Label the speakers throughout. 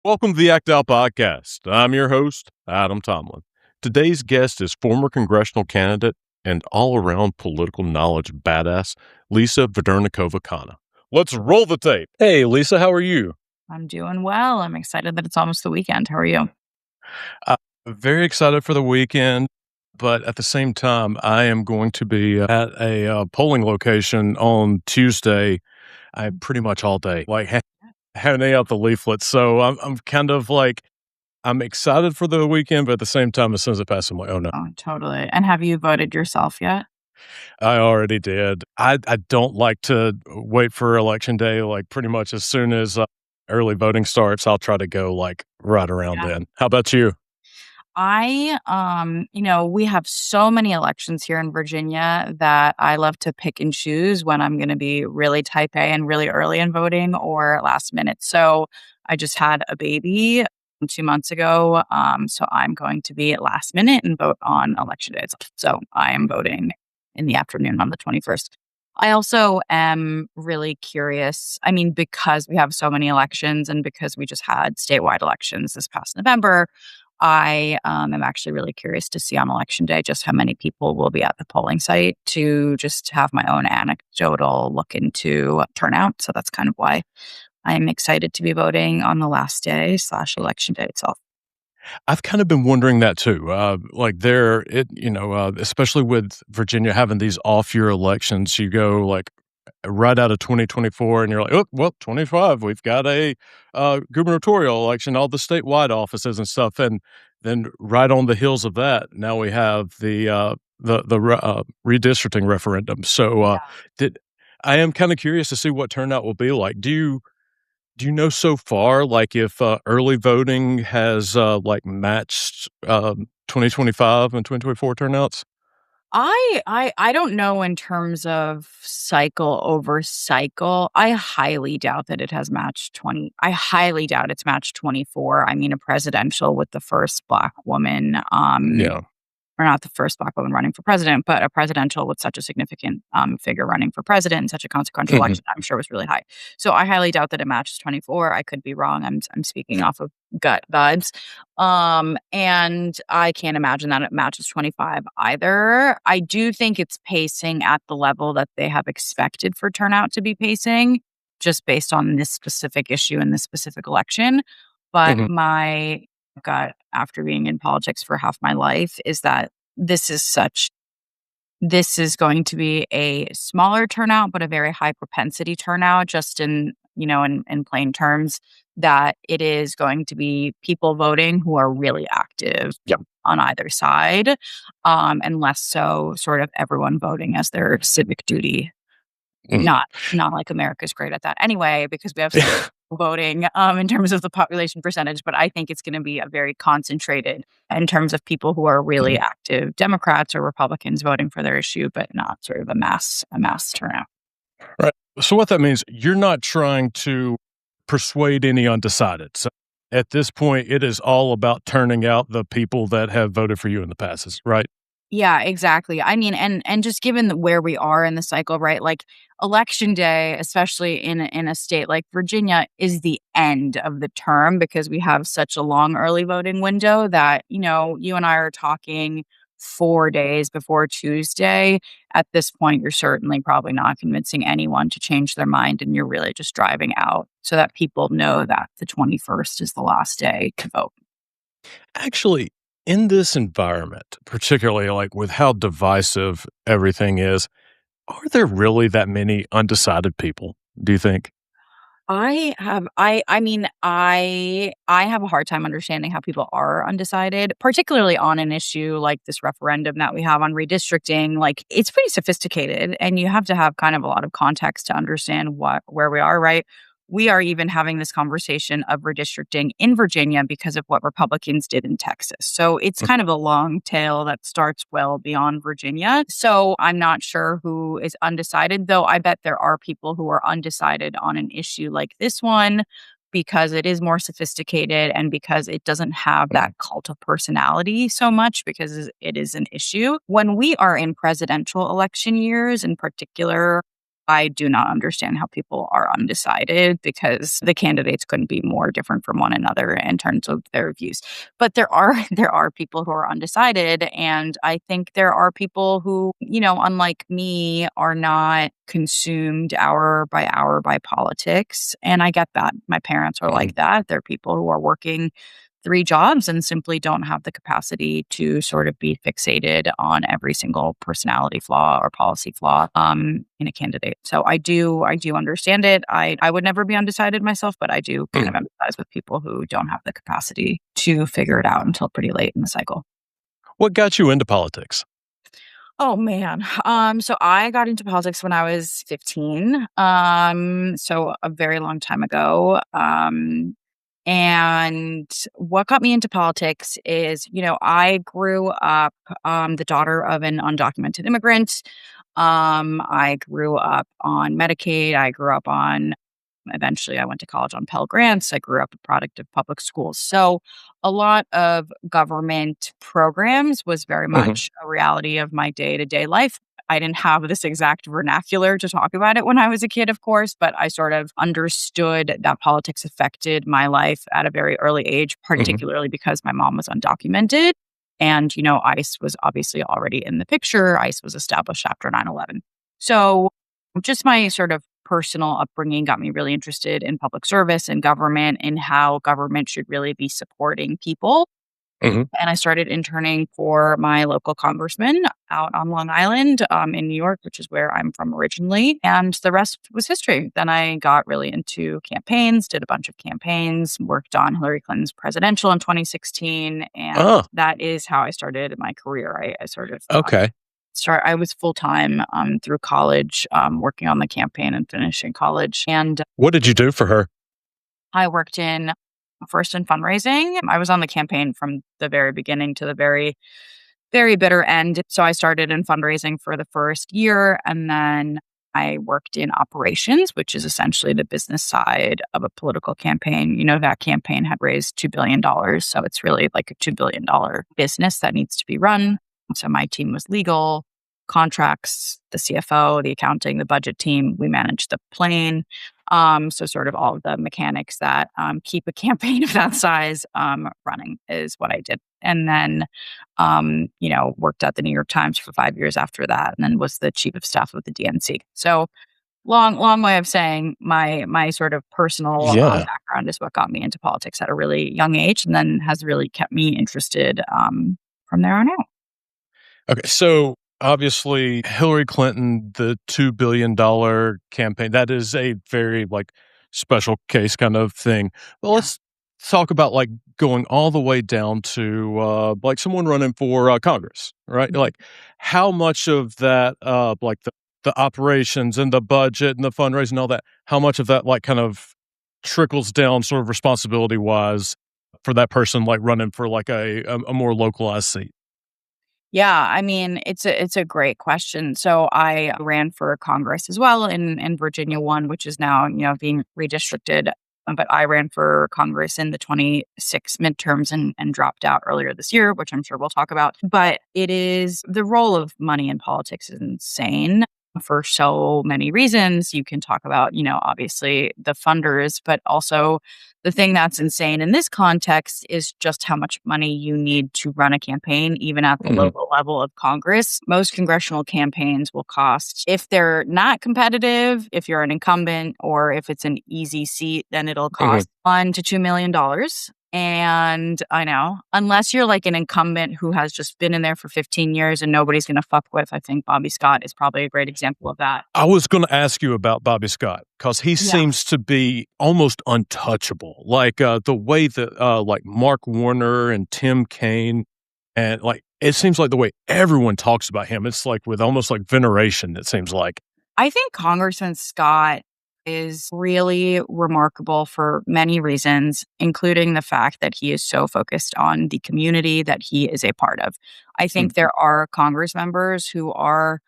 Speaker 1: Welcome to the Act Out Podcast. I'm your host, Adam Tomlin. Today's guest is former congressional candidate and all-around political knowledge badass, Lisa Vedernikova Khanna. Let's roll the tape. Hey, Lisa, how are you?
Speaker 2: I'm doing well. I'm excited that it's almost the weekend. How are you?
Speaker 1: Very excited for the weekend, but at the same time, I am going to be at a polling location on Tuesday. I'm pretty much all day, handing out the leaflets. So I'm kind of like, I'm excited for the weekend, but at the same time, as soon as it passes, I'm like, oh no.
Speaker 2: Oh, totally. And have you voted yourself yet?
Speaker 1: I already did. I don't like to wait for election day. Like pretty much as soon as early voting starts, I'll try to go like right around
Speaker 2: Yeah.
Speaker 1: then. How about you?
Speaker 2: We have so many elections here in Virginia that I love to pick and choose when I'm going to be really type A and really early in voting or last minute. So I just had a baby 2 months ago. So I'm going to be at last minute and vote on election day. So I am voting in the afternoon on the 21st. I also am really curious. I mean, because we have so many elections and because we just had statewide elections this past November, I am actually really curious to see on election day just how many people will be at the polling site to just have my own anecdotal look into turnout. So that's kind of why I'm excited to be voting on the last day / election day itself.
Speaker 1: I've kind of been wondering that too. Especially with Virginia having these off-year elections, you go like right out of 2024 and you're like, oh, well, 25, we've got a gubernatorial election, all the statewide offices and stuff. And then right on the heels of that, now we have the redistricting referendum. So did I am kind of curious to see what turnout will be like. Do you know so far, like, if, early voting has, matched, 2025 and 2024 turnouts?
Speaker 2: I don't know in terms of cycle over cycle. I highly doubt that it has matched 20. I highly doubt it's matched 24. I mean, a presidential with the first Black woman,
Speaker 1: Yeah.
Speaker 2: or not the first Black woman running for president, but a presidential with such a significant figure running for president and such a consequential
Speaker 1: Mhm.
Speaker 2: election, I'm sure was really high. So I highly doubt that it matches 24. I could be wrong. I'm speaking off of gut vibes. And I can't imagine that it matches 25 either. I do think it's pacing at the level that they have expected for turnout to be pacing, just based on this specific issue and this specific election. But
Speaker 1: Mhm.
Speaker 2: my gut after being in politics for half my life is that this is going to be a smaller turnout, but a very high propensity turnout, just in plain terms, that it is going to be people voting who are really active
Speaker 1: Yep.
Speaker 2: on either side, and less so sort of everyone voting as their civic duty.
Speaker 1: Mhm.
Speaker 2: Not like America's great at that anyway, because we have so many people voting, in terms of the population percentage, but I think it's gonna be a very concentrated in terms of people who are really
Speaker 1: Mhm.
Speaker 2: active Democrats or Republicans voting for their issue, but not sort of a mass turnout.
Speaker 1: Right. So what that means, you're not trying to persuade any undecided. So at this point, it is all about turning out the people that have voted for you in the past, right?
Speaker 2: Yeah, exactly. I mean, and just given where we are in the cycle, right? Like election day, especially in a state like Virginia, is the end of the term because we have such a long early voting window that, you and I are talking 4 days before Tuesday. At this point, you're certainly probably not convincing anyone to change their mind, and you're really just driving out so that people know that the 21st is the last day to vote.
Speaker 1: Actually, in this environment, particularly like with how divisive everything is, are there really that many undecided people, do you think?
Speaker 2: I have a hard time understanding how people are undecided, particularly on an issue like this referendum that we have on redistricting. Like, it's pretty sophisticated and you have to have kind of a lot of context to understand where we are, right? We are even having this conversation of redistricting in Virginia because of what Republicans did in Texas. So it's kind of a long tail that starts well beyond Virginia. So I'm not sure who is undecided, though I bet there are people who are undecided on an issue like this one because it is more sophisticated and because it doesn't have that cult of personality so much because it is an issue. When we are in presidential election years in particular, I do not understand how people are undecided because the candidates couldn't be more different from one another in terms of their views. But there are there are people who are undecided, and I think there are people who, unlike me, are not consumed hour by politics, and I get that. My parents are
Speaker 1: Mhm.
Speaker 2: like that. They're people who are working 3 jobs and simply don't have the capacity to sort of be fixated on every single personality flaw or policy flaw, in a candidate. So I do understand it. I would never be undecided myself, but I do kind of
Speaker 1: Mhm.
Speaker 2: empathize with people who don't have the capacity to figure it out until pretty late in the cycle.
Speaker 1: What got you into politics?
Speaker 2: Oh man. So I got into politics when I was 15. So a very long time ago. And what got me into politics is, I grew up the daughter of an undocumented immigrant. I grew up on Medicaid. I grew up on Eventually, I went to college on Pell Grants. I grew up a product of public schools. So, a lot of government programs was very
Speaker 1: Mhm.
Speaker 2: much a reality of my day to day life. I didn't have this exact vernacular to talk about it when I was a kid, of course, but I sort of understood that politics affected my life at a very early age,
Speaker 1: Mhm.
Speaker 2: particularly because my mom was undocumented. And, ICE was obviously already in the picture. ICE was established after 9/11. So, just my sort of personal upbringing got me really interested in public service and government and how government should really be supporting people.
Speaker 1: Mhm.
Speaker 2: And I started interning for my local congressman out on Long Island, in New York, which is where I'm from originally. And the rest was history. Then I got really into campaigns, did a bunch of campaigns, worked on Hillary Clinton's presidential in 2016. And
Speaker 1: Oh,
Speaker 2: that is how I started my career. I sort of
Speaker 1: okay.
Speaker 2: I was full time through college, working on the campaign and finishing college. And
Speaker 1: What did you do for her?
Speaker 2: I worked in first in fundraising. I was on the campaign from the very beginning to the very, very bitter end. So I started in fundraising for the first year, and then I worked in operations, which is essentially the business side of a political campaign. That campaign had raised $2 billion. So it's really like a $2 billion business that needs to be run. So my team was legal, contracts, the CFO, the accounting, the budget team. We managed the plane. So sort of all of the mechanics that keep a campaign of that size running is what I did. And then worked at the New York Times for 5 years after that, and then was the chief of staff of the DNC. So long way of saying my sort of personal
Speaker 1: Yeah.
Speaker 2: background is what got me into politics at a really young age, and then has really kept me interested from there on out.
Speaker 1: Okay, so obviously Hillary Clinton, the $2 billion campaign, that is a very like special case kind of thing. But
Speaker 2: Yeah.
Speaker 1: let's talk about like going all the way down to like someone running for Congress, right?
Speaker 2: Mhm.
Speaker 1: Like how much of that like the operations and the budget and the fundraising and all that, how much of that like kind of trickles down sort of responsibility wise for that person like running for like a more localized seat?
Speaker 2: Yeah, I mean, it's a great question. So I ran for Congress as well in Virginia one, which is now, being redistricted. But I ran for Congress in the 26 midterms and dropped out earlier this year, which I'm sure we'll talk about. But it is the role of money in politics is insane for so many reasons. You can talk about, obviously the funders, but also the thing that's insane in this context is just how much money you need to run a campaign, even at the
Speaker 1: Mhm.
Speaker 2: local level of Congress. Most congressional campaigns will cost, if they're not competitive, if you're an incumbent, or if it's an easy seat, then it'll
Speaker 1: Mhm.
Speaker 2: cost $1 to $2 million. And I know, unless you're like an incumbent who has just been in there for 15 years and nobody's going to fuck with, I think Bobby Scott is probably a great example of that.
Speaker 1: I was gonna ask you about Bobby Scott because he
Speaker 2: Yeah.
Speaker 1: seems to be almost untouchable. Like, the way that, like, Mark Warner and Tim Kaine and, like, it seems like the way everyone talks about him, it's, like, with almost, like, veneration, it seems like.
Speaker 2: I think Congressman Scott is really remarkable for many reasons, including the fact that he is so focused on the community that he is a part of. I
Speaker 1: Mm.
Speaker 2: think there are Congress members who are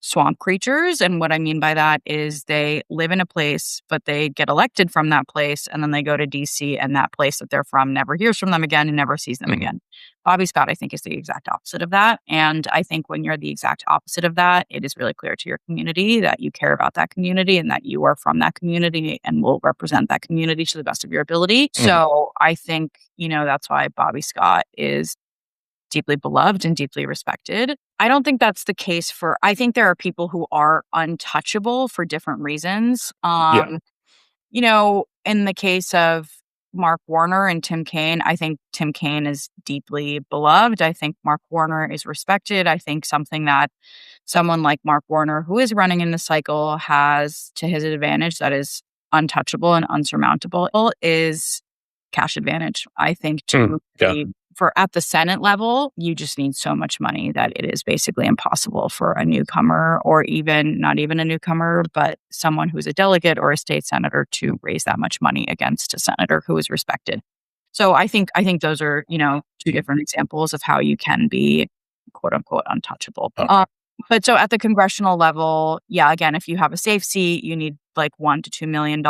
Speaker 2: swamp creatures. And what I mean by that is they live in a place, but they get elected from that place. And then they go to DC, and that place that they're from never hears from them again and never sees them again. Bobby Scott, I think, is the exact opposite of that. And I think when you're the exact opposite of that, it is really clear to your community that you care about that community and that you are from that community and will represent that community to the best of your ability. So I think, that's why Bobby Scott is deeply beloved and deeply respected. I don't think that's the case I think there are people who are untouchable for different reasons. In the case of Mark Warner and Tim Kaine, I think Tim Kaine is deeply beloved. I think Mark Warner is respected. I think something that someone like Mark Warner, who is running in the cycle, has to his advantage that is untouchable and unsurmountable is cash advantage. I think for at the Senate level, you just need so much money that it is basically impossible for a newcomer, or even not even a newcomer, but someone who's a delegate or a state senator, to raise that much money against a senator who is respected. So I think those are, two different examples of how you can be quote unquote untouchable. But so at the congressional level, again, if you have a safe seat, you need like $1 to $2 million.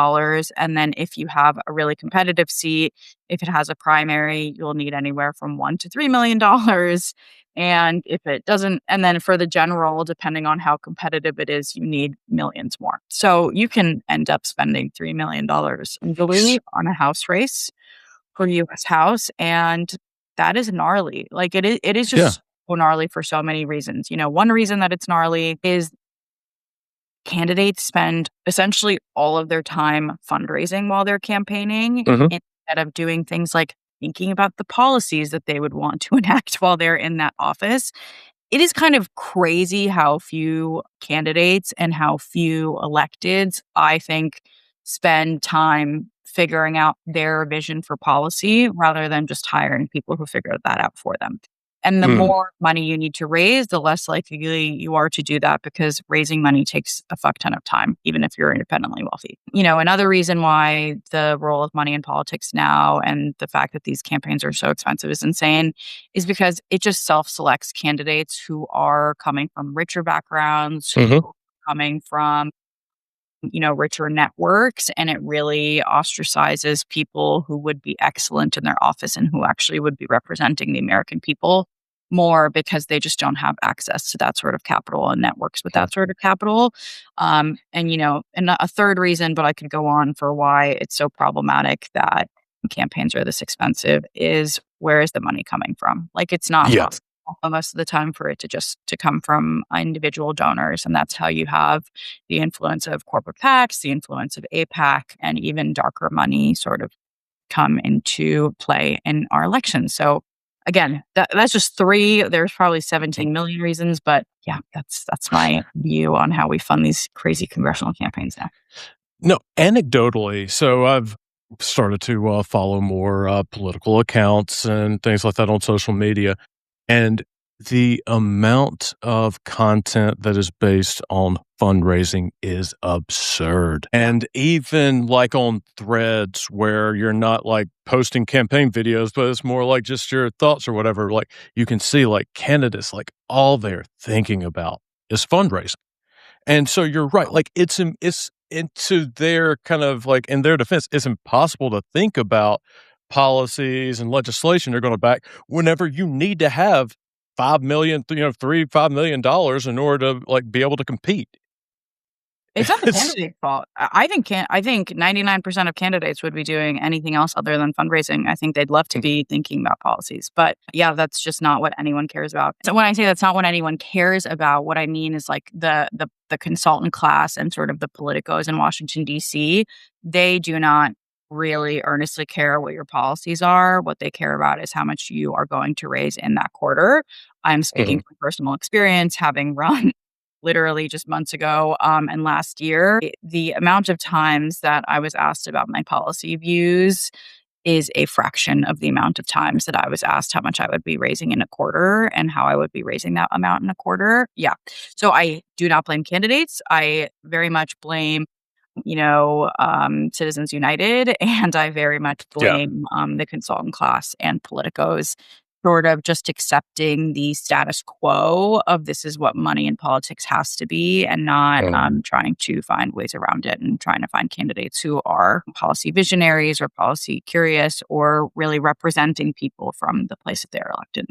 Speaker 2: And then if you have a really competitive seat, if it has a primary, you'll need anywhere from $1 to $3 million. And if it doesn't, and then for the general, depending on how competitive it is, you need millions more. So you can end up spending $3 million legally on a House race for U.S. House. And that is gnarly. Like it is just so gnarly for so many reasons. One reason that it's gnarly is candidates spend essentially all of their time fundraising while they're campaigning instead of doing things like thinking about the policies that they would want to enact while they're in that office. It is kind of crazy how few candidates and how few electeds, I think, spend time figuring out their vision for policy rather than just hiring people who figure that out for them. And the more money you need to raise, the less likely you are to do that, because raising money takes a fuck ton of time, even if you're independently wealthy. Another reason why the role of money in politics now and the fact that these campaigns are so expensive is insane is because it just self-selects candidates who are coming from richer backgrounds, who are coming from richer networks, and it really ostracizes people who would be excellent in their office and who actually would be representing the American people more, because they just don't have access to that sort of capital and networks with that sort of capital. And a third reason, but I could go on for why it's so problematic that campaigns are this expensive, is where is the money coming from? Like, it's not possible most of the time for it to come from individual donors. And that's how you have the influence of corporate PACs, the influence of APAC, and even darker money sort of come into play in our elections. So again, that's just 3. There's probably 17 million reasons, but that's my view on how we fund these crazy congressional campaigns now.
Speaker 1: No, anecdotally, so I've started to follow more political accounts and things like that on social media. And the amount of content that is based on fundraising is absurd. And even like on Threads, where you're not like posting campaign videos, but it's more like just your thoughts or whatever, like you can see like candidates, like all they're thinking about is fundraising. And so you're right. Like it's into their kind of like, in their defense, it's impossible to think about policies and legislation they're going to back whenever you need to have $5 million, $5 million in order to like be able to compete.
Speaker 2: It's not the candidate's fault. I think 99% of candidates would be doing anything else other than fundraising. I think they'd love to be thinking about policies, but that's just not what anyone cares about. So when I say that's not what anyone cares about, what I mean is like the consultant class and sort of the politicos in Washington, D.C., they do not really earnestly care what your policies are. What they care about is how much you are going to raise in that quarter. I'm speaking from personal experience, having run literally just months ago and last year. The amount of times that I was asked about my policy views is a fraction of the amount of times that I was asked how much I would be raising in a quarter and how I would be raising that amount in a quarter. Yeah. So I do not blame candidates. I very much blame Citizens United, and I very much blame the consultant class and politicos sort of just accepting the status quo of this is what money in politics has to be, and not trying to find ways around it and trying to find candidates who are policy visionaries or policy curious or really representing people from the place that they're elected.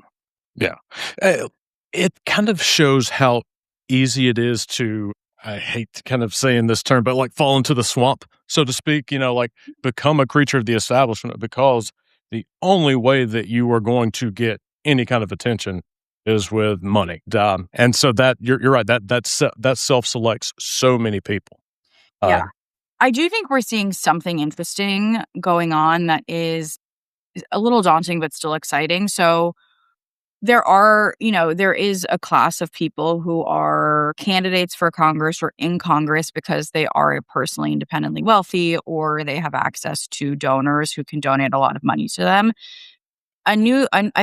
Speaker 1: Yeah. Uh, it kind of shows how easy it is to, I hate kind of saying this term, but like fall into the swamp, so to speak, like become a creature of the establishment because the only way that you are going to get any kind of attention is with money. And so that you're right, that self selects so many people.
Speaker 2: Yeah.
Speaker 1: Uh,
Speaker 2: I do think we're seeing something interesting going on that is a little daunting but still exciting. So there is a class of people who are candidates for Congress or in Congress because they are personally independently wealthy or they have access to donors who can donate a lot of money to them. I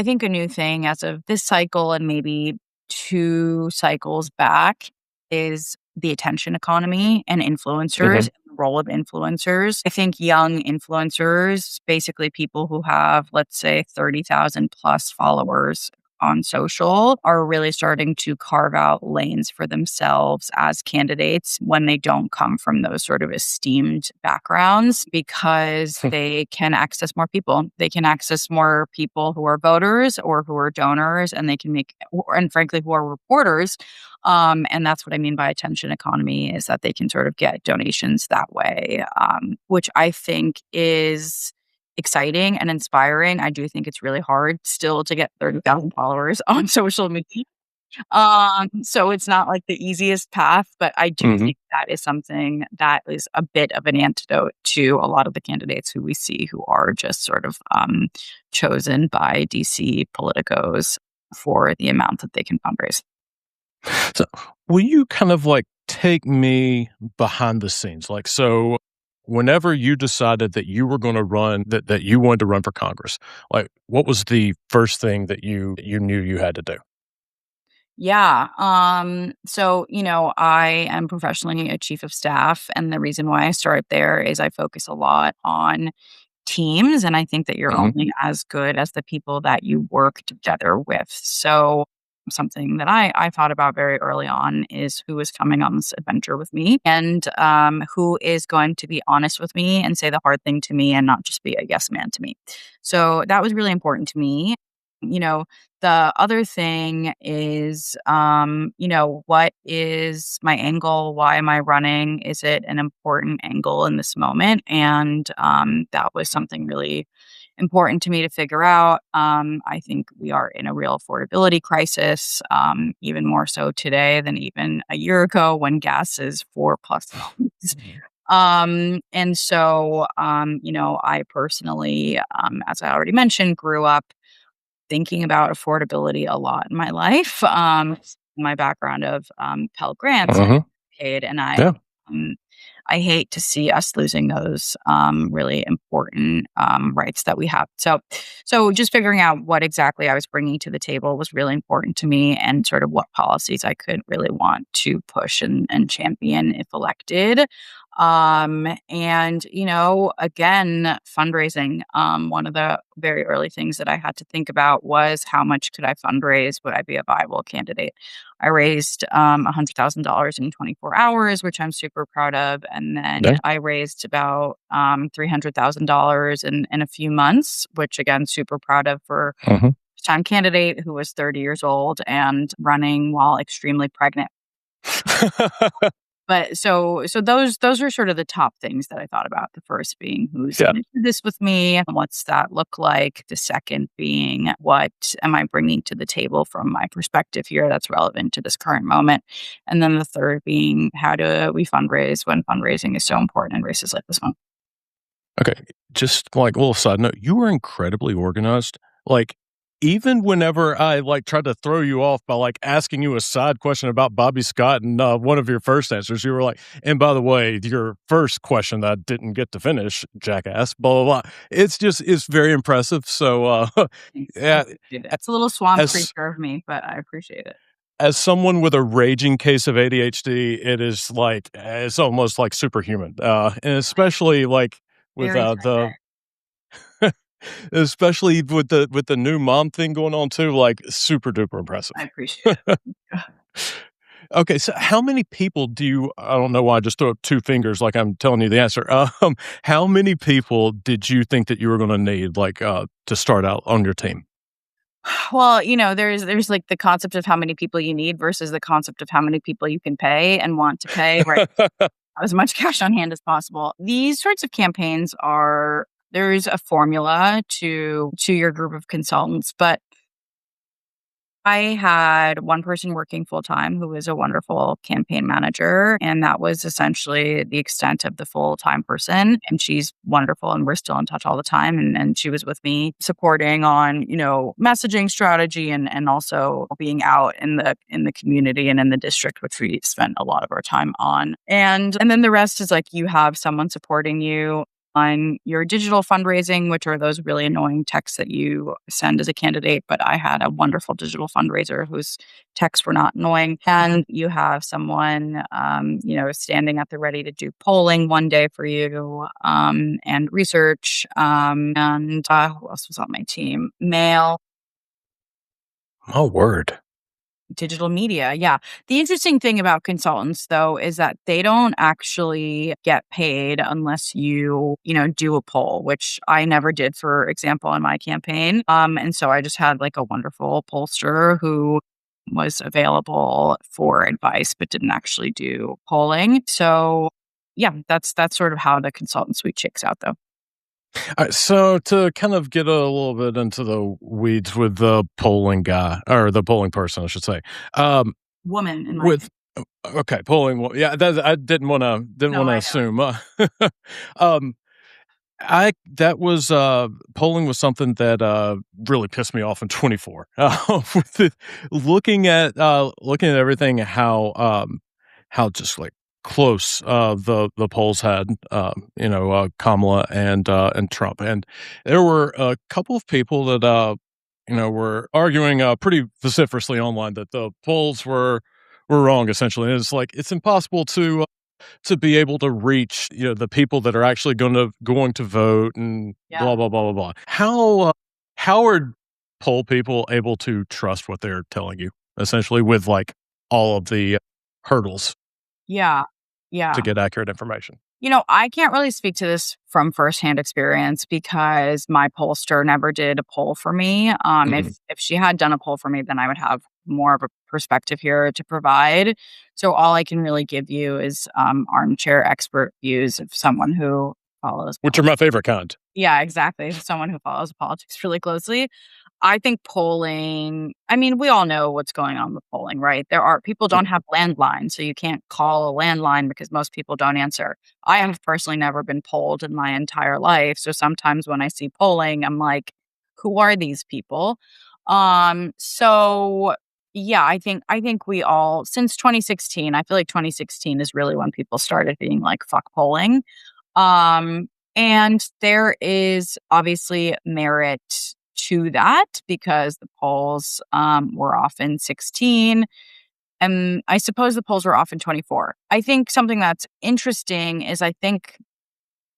Speaker 2: think a new thing as of this cycle and maybe 2 cycles back is the attention economy and influencers,
Speaker 1: mhm.
Speaker 2: and the role of influencers. I think young influencers, basically people who have, let's say, 30,000 plus followers on social, are really starting to carve out lanes for themselves as candidates when they don't come from those sort of esteemed backgrounds because they can access more people. They can access more people who are voters or who are donors, and they can and frankly, who are reporters. And that's what I mean by attention economy is that they can sort of get donations that way, which I think is exciting and inspiring. I do think it's really hard still to get 30,000 followers on social media. So it's not like the easiest path, but I do
Speaker 1: Mhm.
Speaker 2: think that is something that is a bit of an antidote to a lot of the candidates who we see who are just sort of chosen by DC politicos for the amount that they can fundraise.
Speaker 1: So, will you kind of like take me behind the scenes? Like, so whenever you decided that you were going to run, that you wanted to run for Congress, like, what was the first thing that you knew you had to do?
Speaker 2: Yeah. So, I am professionally a chief of staff. And the reason why I start there is I focus a lot on teams. And I think that you're
Speaker 1: Hmm.
Speaker 2: only as good as the people that you work together with. So, something that I thought about very early on is who is coming on this adventure with me and who is going to be honest with me and say the hard thing to me and not just be a yes man to me. So, that was really important to me. You know, the other thing is, what is my angle? Why am I running? Is it an important angle in this moment? And that was something really important to me to figure out. I think we are in a real affordability crisis, even more so today than even a year ago when gas is $4+ and so, I personally, as I already mentioned, grew up thinking about affordability a lot in my life. My background of Pell Grants
Speaker 1: Hmm.
Speaker 2: paid, and
Speaker 1: Yeah.
Speaker 2: um, I hate to see us losing those really important rights that we have. So just figuring out what exactly I was bringing to the table was really important to me, and sort of what policies I could really want to push and champion if elected. And again, fundraising. One of the very early things that I had to think about was how much could I fundraise? Would I be a viable candidate? I raised $100,000 in 24 hours, which I'm super proud of. And then
Speaker 1: Yeah.
Speaker 2: I raised about $300,000 in a few months, which again, super proud of for
Speaker 1: Hmm.
Speaker 2: a time candidate who was 30 years old and running while extremely pregnant. But so those are sort of the top things that I thought about. The first being who's
Speaker 1: Yeah.
Speaker 2: gonna do this with me? What's that look like? The second being what am I bringing to the table from my perspective here that's relevant to this current moment? And then the third being how do we fundraise when fundraising is so important in races like this one?
Speaker 1: Okay, just like a little side note, you were incredibly organized. Like, even whenever I like tried to throw you off by like asking you a side question about Bobby Scott and one of your first answers, you were like, and by the way, your first question that I didn't get to finish, jackass, blah, blah, blah. It's very impressive. So,
Speaker 2: Thanks. I
Speaker 1: yeah,
Speaker 2: appreciate it. It's a little swamp
Speaker 1: as
Speaker 2: creature of me, but I appreciate it.
Speaker 1: as someone with a raging case of ADHD, it is like it's almost like superhuman, and especially like with
Speaker 2: Very
Speaker 1: the
Speaker 2: tragic.
Speaker 1: Especially with the new mom thing going on too, like, super duper
Speaker 2: I
Speaker 1: impressive.
Speaker 2: appreciate it.
Speaker 1: Okay, so how many people do you I don't know why I just threw up 2 fingers like I'm telling you the answer. How many people did you think that you were gonna need, like, to start out on your team?
Speaker 2: Well, there's like the concept of how many people you need versus the concept of how many people you can pay and want to pay, right? As much cash on hand as possible. These sorts of campaigns are there's a formula to your group of consultants, but I had one person working full time who was a wonderful campaign manager, and that was essentially the extent of the full time person. And she's wonderful, and we're still in touch all the time. And she was with me supporting on messaging strategy and also being out in the community and in the district, which we spent a lot of our time on. And then the rest is like you have someone supporting you on your digital fundraising, which are those really annoying texts that you send as a candidate. But I had a wonderful digital fundraiser whose texts were not annoying. And you have someone, standing at the ready to do polling one day for you, and research. And who else was on my team? Mail,
Speaker 1: Oh, word.
Speaker 2: digital media. Yeah. The interesting thing about consultants though is that they don't actually get paid unless you do a poll, which I never did, for example, in my campaign. And so I just had like a wonderful pollster who was available for advice but didn't actually do polling. So yeah, that's sort of how the consultant suite shakes out though.
Speaker 1: Alright, so to kind of get a little bit into the weeds with the polling guy or the polling person, I should say. Um,
Speaker 2: Woman in my
Speaker 1: with okay, polling, well, yeah, that I didn't
Speaker 2: no,
Speaker 1: wanna
Speaker 2: I know.
Speaker 1: assume. Um, I that was, polling was something that, really pissed me off in '24. With the looking at everything, how just, like, close, the polls had, Kamala and Trump, and there were a couple of people that, were arguing, pretty vociferously online that the polls were wrong, essentially, and it's like, it's impossible to be able to reach, the people that are actually going to vote and
Speaker 2: Yeah.
Speaker 1: blah, blah, blah, blah, blah. How are poll people able to trust what they're telling you, essentially, with, like, all of the hurdles
Speaker 2: Yeah.
Speaker 1: to
Speaker 2: Yeah.
Speaker 1: get accurate information?
Speaker 2: I can't really speak to this from firsthand experience because my pollster never did a poll for me.
Speaker 1: Mhm.
Speaker 2: If she had done a poll for me, then I would have more of a perspective here to provide. So all I can really give you is armchair expert views of someone who follows
Speaker 1: Which are
Speaker 2: politics.
Speaker 1: my favorite kind.
Speaker 2: Yeah, exactly. Someone who follows politics really closely. I think polling, I mean, we all know what's going on with polling, right? People don't
Speaker 1: Mhm.
Speaker 2: have landlines, so you can't call a landline because most people don't answer. I have personally never been polled in my entire life. So sometimes when I see polling, I'm like, who are these people? So yeah, I think we all since 2016, I feel like 2016 is really when people started being like, fuck polling. Um, and there is obviously merit to that because the polls were often 16. And I suppose the polls were often 24. I think something that's interesting is I think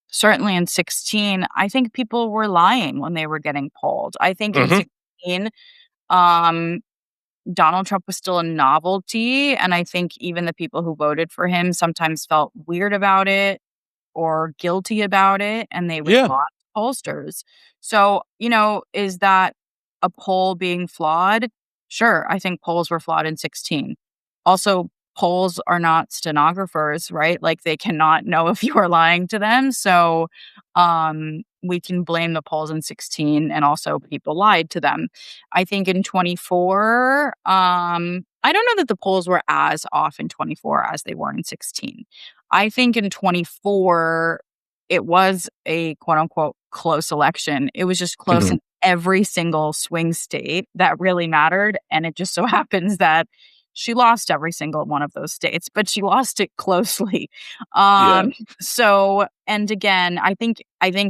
Speaker 2: certainly in 16, I think people were lying when they were getting polled. I think in
Speaker 1: Mhm.
Speaker 2: 16, um, Donald Trump was still a novelty. And I think even the people who voted for him sometimes felt weird about it or guilty about it, and they would
Speaker 1: Yeah.
Speaker 2: lie to pollsters. So, is that a poll being flawed? Sure, I think polls were flawed in 16. Also, polls are not stenographers, right? Like they cannot know if you are lying to them. So, we can blame the polls in 16 and also people lied to them. I think in 24, I don't know that the polls were as off in 24 as they were in 16. I think in 24, it was a quote unquote close election. It was just close
Speaker 1: Mhm.
Speaker 2: in every single swing state that really mattered. And it just so happens that she lost every single one of those states, but she lost it closely.
Speaker 1: Yeah.
Speaker 2: So, and again, I think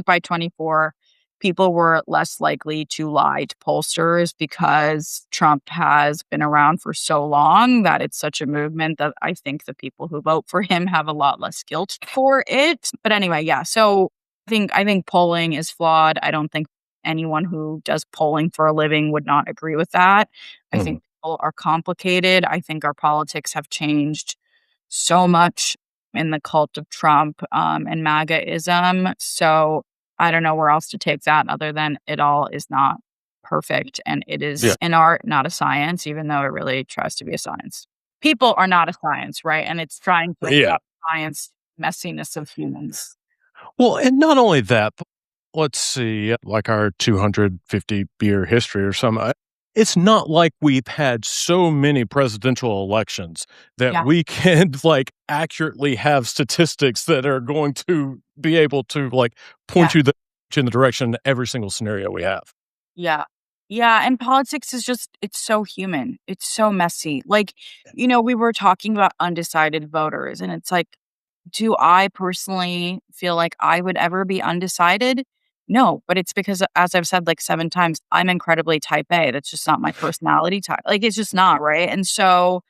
Speaker 2: by 24, people were less likely to lie to pollsters because Trump has been around for so long that it's such a movement that I think the people who vote for him have a lot less guilt for it. But anyway, yeah. So I think polling is flawed. I don't think anyone who does polling for a living would not agree with that. I
Speaker 1: Mhm.
Speaker 2: think people are complicated. I think our politics have changed so much in the cult of Trump and MAGA-ism. So I don't know where else to take that other than it all is not perfect. And it
Speaker 1: Yeah.
Speaker 2: is an art, not a science, even though it really tries to be a science. People are not a science, right? And it's trying to
Speaker 1: Yeah.
Speaker 2: science messiness of humans.
Speaker 1: Well, and not only that, but let's see, like our 250-year history or something, it's not like we've had so many presidential elections that
Speaker 2: Yeah.
Speaker 1: we can, like, accurately have statistics that are going to be able to, like,
Speaker 2: Yeah.
Speaker 1: point you in the direction of every single scenario we have.
Speaker 2: Yeah. Yeah, and politics is just it's so human. It's so messy. Like, we were talking about undecided voters, and it's like, do I personally feel like I would ever be undecided? No, but it's because, as I've said like 7 times, I'm incredibly type A. That's just not my personality type. Like, it's just not, right? And so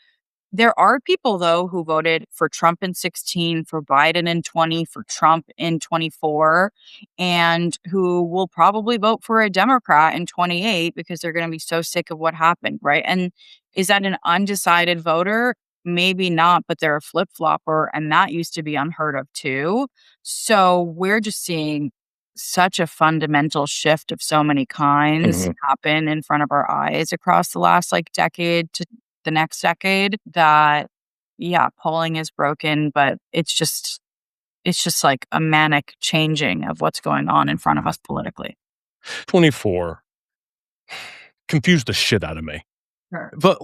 Speaker 2: there are people, though, who voted for Trump in 16, for Biden in 20, for Trump in 24, and who will probably vote for a Democrat in 28 because they're going to be so sick of what happened, right? And is that an undecided voter? Maybe not, but they're a flip flopper, and that used to be unheard of too. So we're just seeing such a fundamental shift of so many kinds
Speaker 1: Mhm.
Speaker 2: happen in front of our eyes across the last like decade to the next decade that yeah, polling is broken, but it's just like a manic changing of what's going on in front of us politically.
Speaker 1: 24 confused the shit out of me.
Speaker 2: Sure.
Speaker 1: But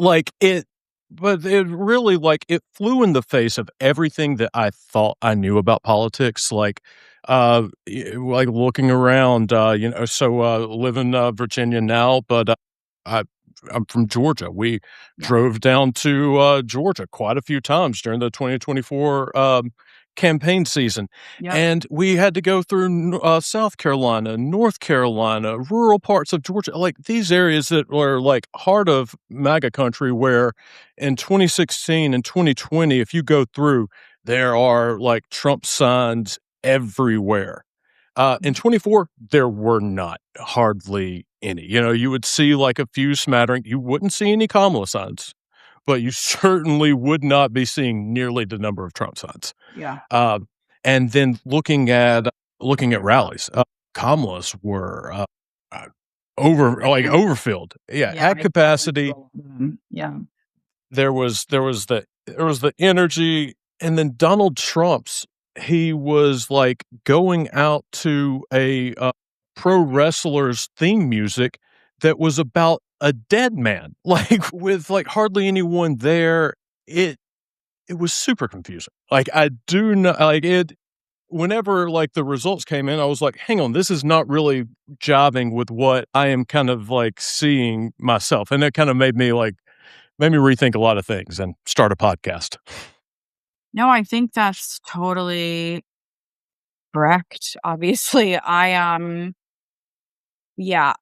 Speaker 1: it really, like, it flew in the face of everything that I thought I knew about politics, like, looking around, live in, Virginia now, but, I I'm from Georgia. We
Speaker 2: Yeah.
Speaker 1: drove down to, Georgia quite a few times during the 2024, campaign season,
Speaker 2: Yep.
Speaker 1: and we had to go through South Carolina, North Carolina, rural parts of Georgia, like, these areas that were, like, heart of MAGA country where in 2016 and 2020, if you go through, there are, like, Trump signs everywhere. In 24, there were not hardly any. You would see, like, a few smattering. You wouldn't see any Kamala signs, but you certainly would not be seeing nearly the number of Trump signs.
Speaker 2: Yeah.
Speaker 1: Um, and then looking at rallies, Kamala's were, uh, overfilled. Yeah,
Speaker 2: Yeah,
Speaker 1: at
Speaker 2: I can't wait to
Speaker 1: capacity.
Speaker 2: roll with them. Yeah.
Speaker 1: There was the energy, and then Donald Trump's he was, like, going out to a, pro wrestler's theme music that was about a dead man, like, with, like, hardly anyone there. It was super confusing. Like, I do not like, it whenever, like, the results came in, I was like, "Hang on, this is not really jiving with what I am kind of, like, seeing myself," and that kinda made me rethink a lot of things and start a podcast.
Speaker 2: No, I think that's totally correct. Obviously, yeah,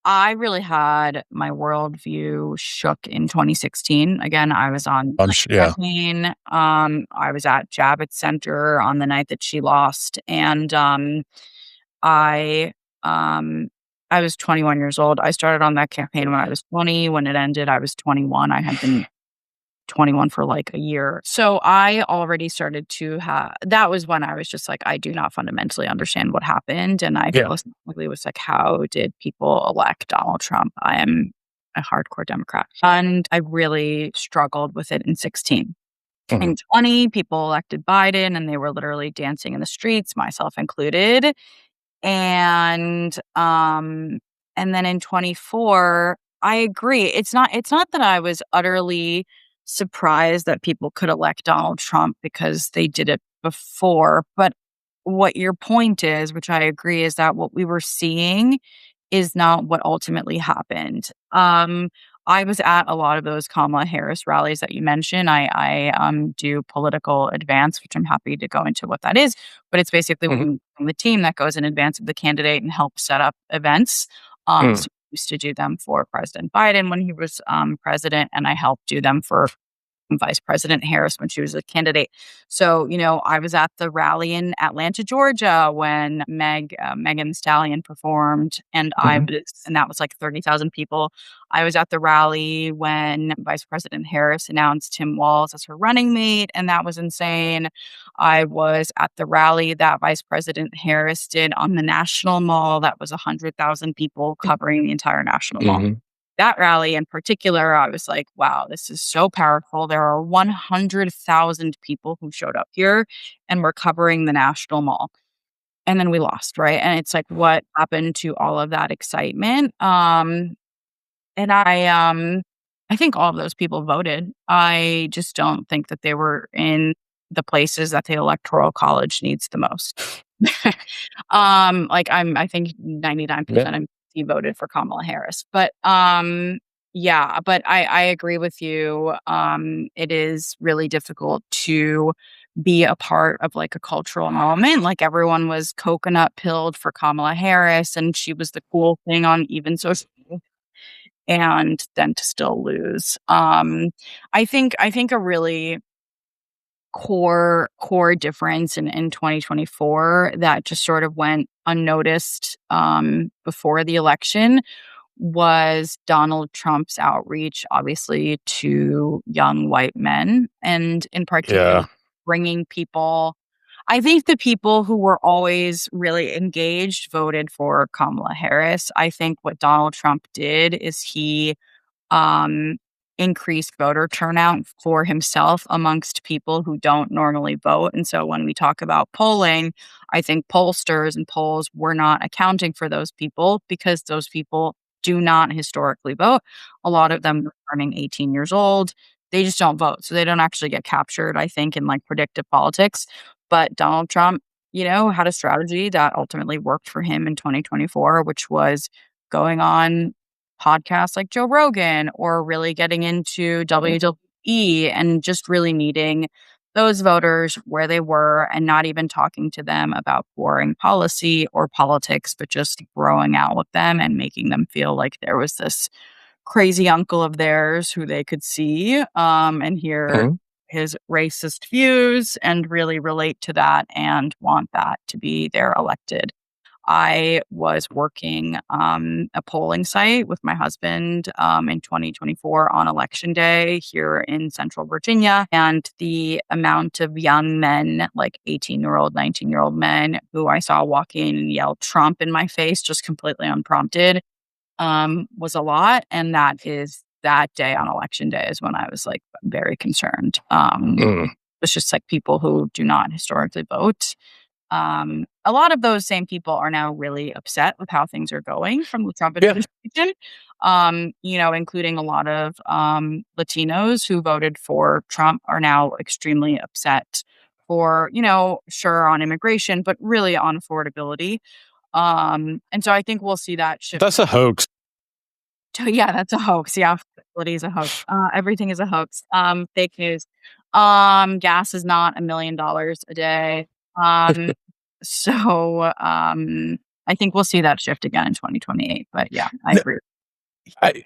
Speaker 2: I really had my worldview shook in 2016. Again, I was on
Speaker 1: I'm
Speaker 2: the
Speaker 1: s yeah.
Speaker 2: campaign. I was at Javits Center on the night that she lost, and I um, I was 21 years old. I started on that campaign when I was 20. When it ended, I was 21. I had been 21 for like a year. So I already started to have that was when I was just like, I do not fundamentally understand what happened. And I
Speaker 1: Yeah.
Speaker 2: philosophically was like, how did people elect Donald Trump? I am a hardcore Democrat. And I really struggled with it in 16.
Speaker 1: Mhm.
Speaker 2: In 20, people elected Biden and they were literally dancing in the streets, myself included. And, um, and then in 24, I agree. It's not that I was utterly surprised that people could elect Donald Trump because they did it before, but what your point is, which I agree, is that what we were seeing is not what ultimately happened. I was at a lot of those Kamala Harris rallies that you mentioned. I do political advance, which I'm happy to go into what that is. But it's basically
Speaker 1: Mhm.
Speaker 2: when the team that goes in advance of the candidate and helps set up events.
Speaker 1: Mm.
Speaker 2: So we used to do them for President Biden when he was president, and I helped do them for Vice President Harris when she was a candidate. So, I was at the rally in Atlanta, Georgia when Megan Thee Stallion performed, and
Speaker 1: Mhm.
Speaker 2: and that was like 30,000 people. I was at the rally when Vice President Harris announced Tim Walz as her running mate, and that was insane. I was at the rally that Vice President Harris did on the National Mall. That was 100,000 people covering the entire National Mall.
Speaker 1: Mhm.
Speaker 2: That rally in particular, I was like, wow, this is so powerful. There are 100,000 people who showed up here and were covering the National Mall. And then we lost, right? And it's like, what happened to all of that excitement? And I think all of those people voted. I just don't think that they were in the places that the Electoral College needs the most. I think
Speaker 1: Yeah.
Speaker 2: 99% of he voted for Kamala Harris. But yeah, but I agree with you. It is really difficult to be a part of like a cultural moment. Like everyone was coconut pilled for Kamala Harris and she was the cool thing on even social and then to still lose. I think a really core difference in 2024 that just sort of went unnoticed before the election was Donald Trump's outreach, obviously, to young white men, and in particular,
Speaker 1: Yeah.
Speaker 2: bringing people. I think the people who were always really engaged voted for Kamala Harris. I think what Donald Trump did is he um, increased voter turnout for himself amongst people who don't normally vote. And so when we talk about polling, I think pollsters and polls were not accounting for those people because those people do not historically vote. A lot of them are turning 18 years old. They just don't vote. So they don't actually get captured, I think, in like predictive politics. But Donald Trump, had a strategy that ultimately worked for him in 2024, which was going on podcasts like Joe Rogan or really getting into WWE and just really meeting those voters where they were and not even talking to them about boring policy or politics, but just growing out with them and making them feel like there was this crazy uncle of theirs who they could see and hear
Speaker 1: Mhm.
Speaker 2: his racist views and really relate to that and want that to be their elected. I was working a polling site with my husband in 2024 on election day here in Central Virginia. And the amount of young men, like 18-year-old, 19-year-old men who I saw walk in and yell Trump in my face just completely unprompted was a lot. And that day on election day is when I was like very concerned.
Speaker 1: Mm.
Speaker 2: It's just like people who do not historically vote. A lot of those same people are now really upset with how things are going from the Trump
Speaker 1: Yeah.
Speaker 2: administration, including a lot of Latinos who voted for Trump are now extremely upset for, sure on immigration, but really on affordability. And so I think we'll see that shift.
Speaker 1: That's a hoax.
Speaker 2: Yeah, that's a hoax. Yeah, affordability is a hoax. Everything is a hoax. Fake news. Gas is not $1 million a day. Um, so I think we'll see that shift again in 2028. But yeah, I
Speaker 1: N
Speaker 2: agree.
Speaker 1: I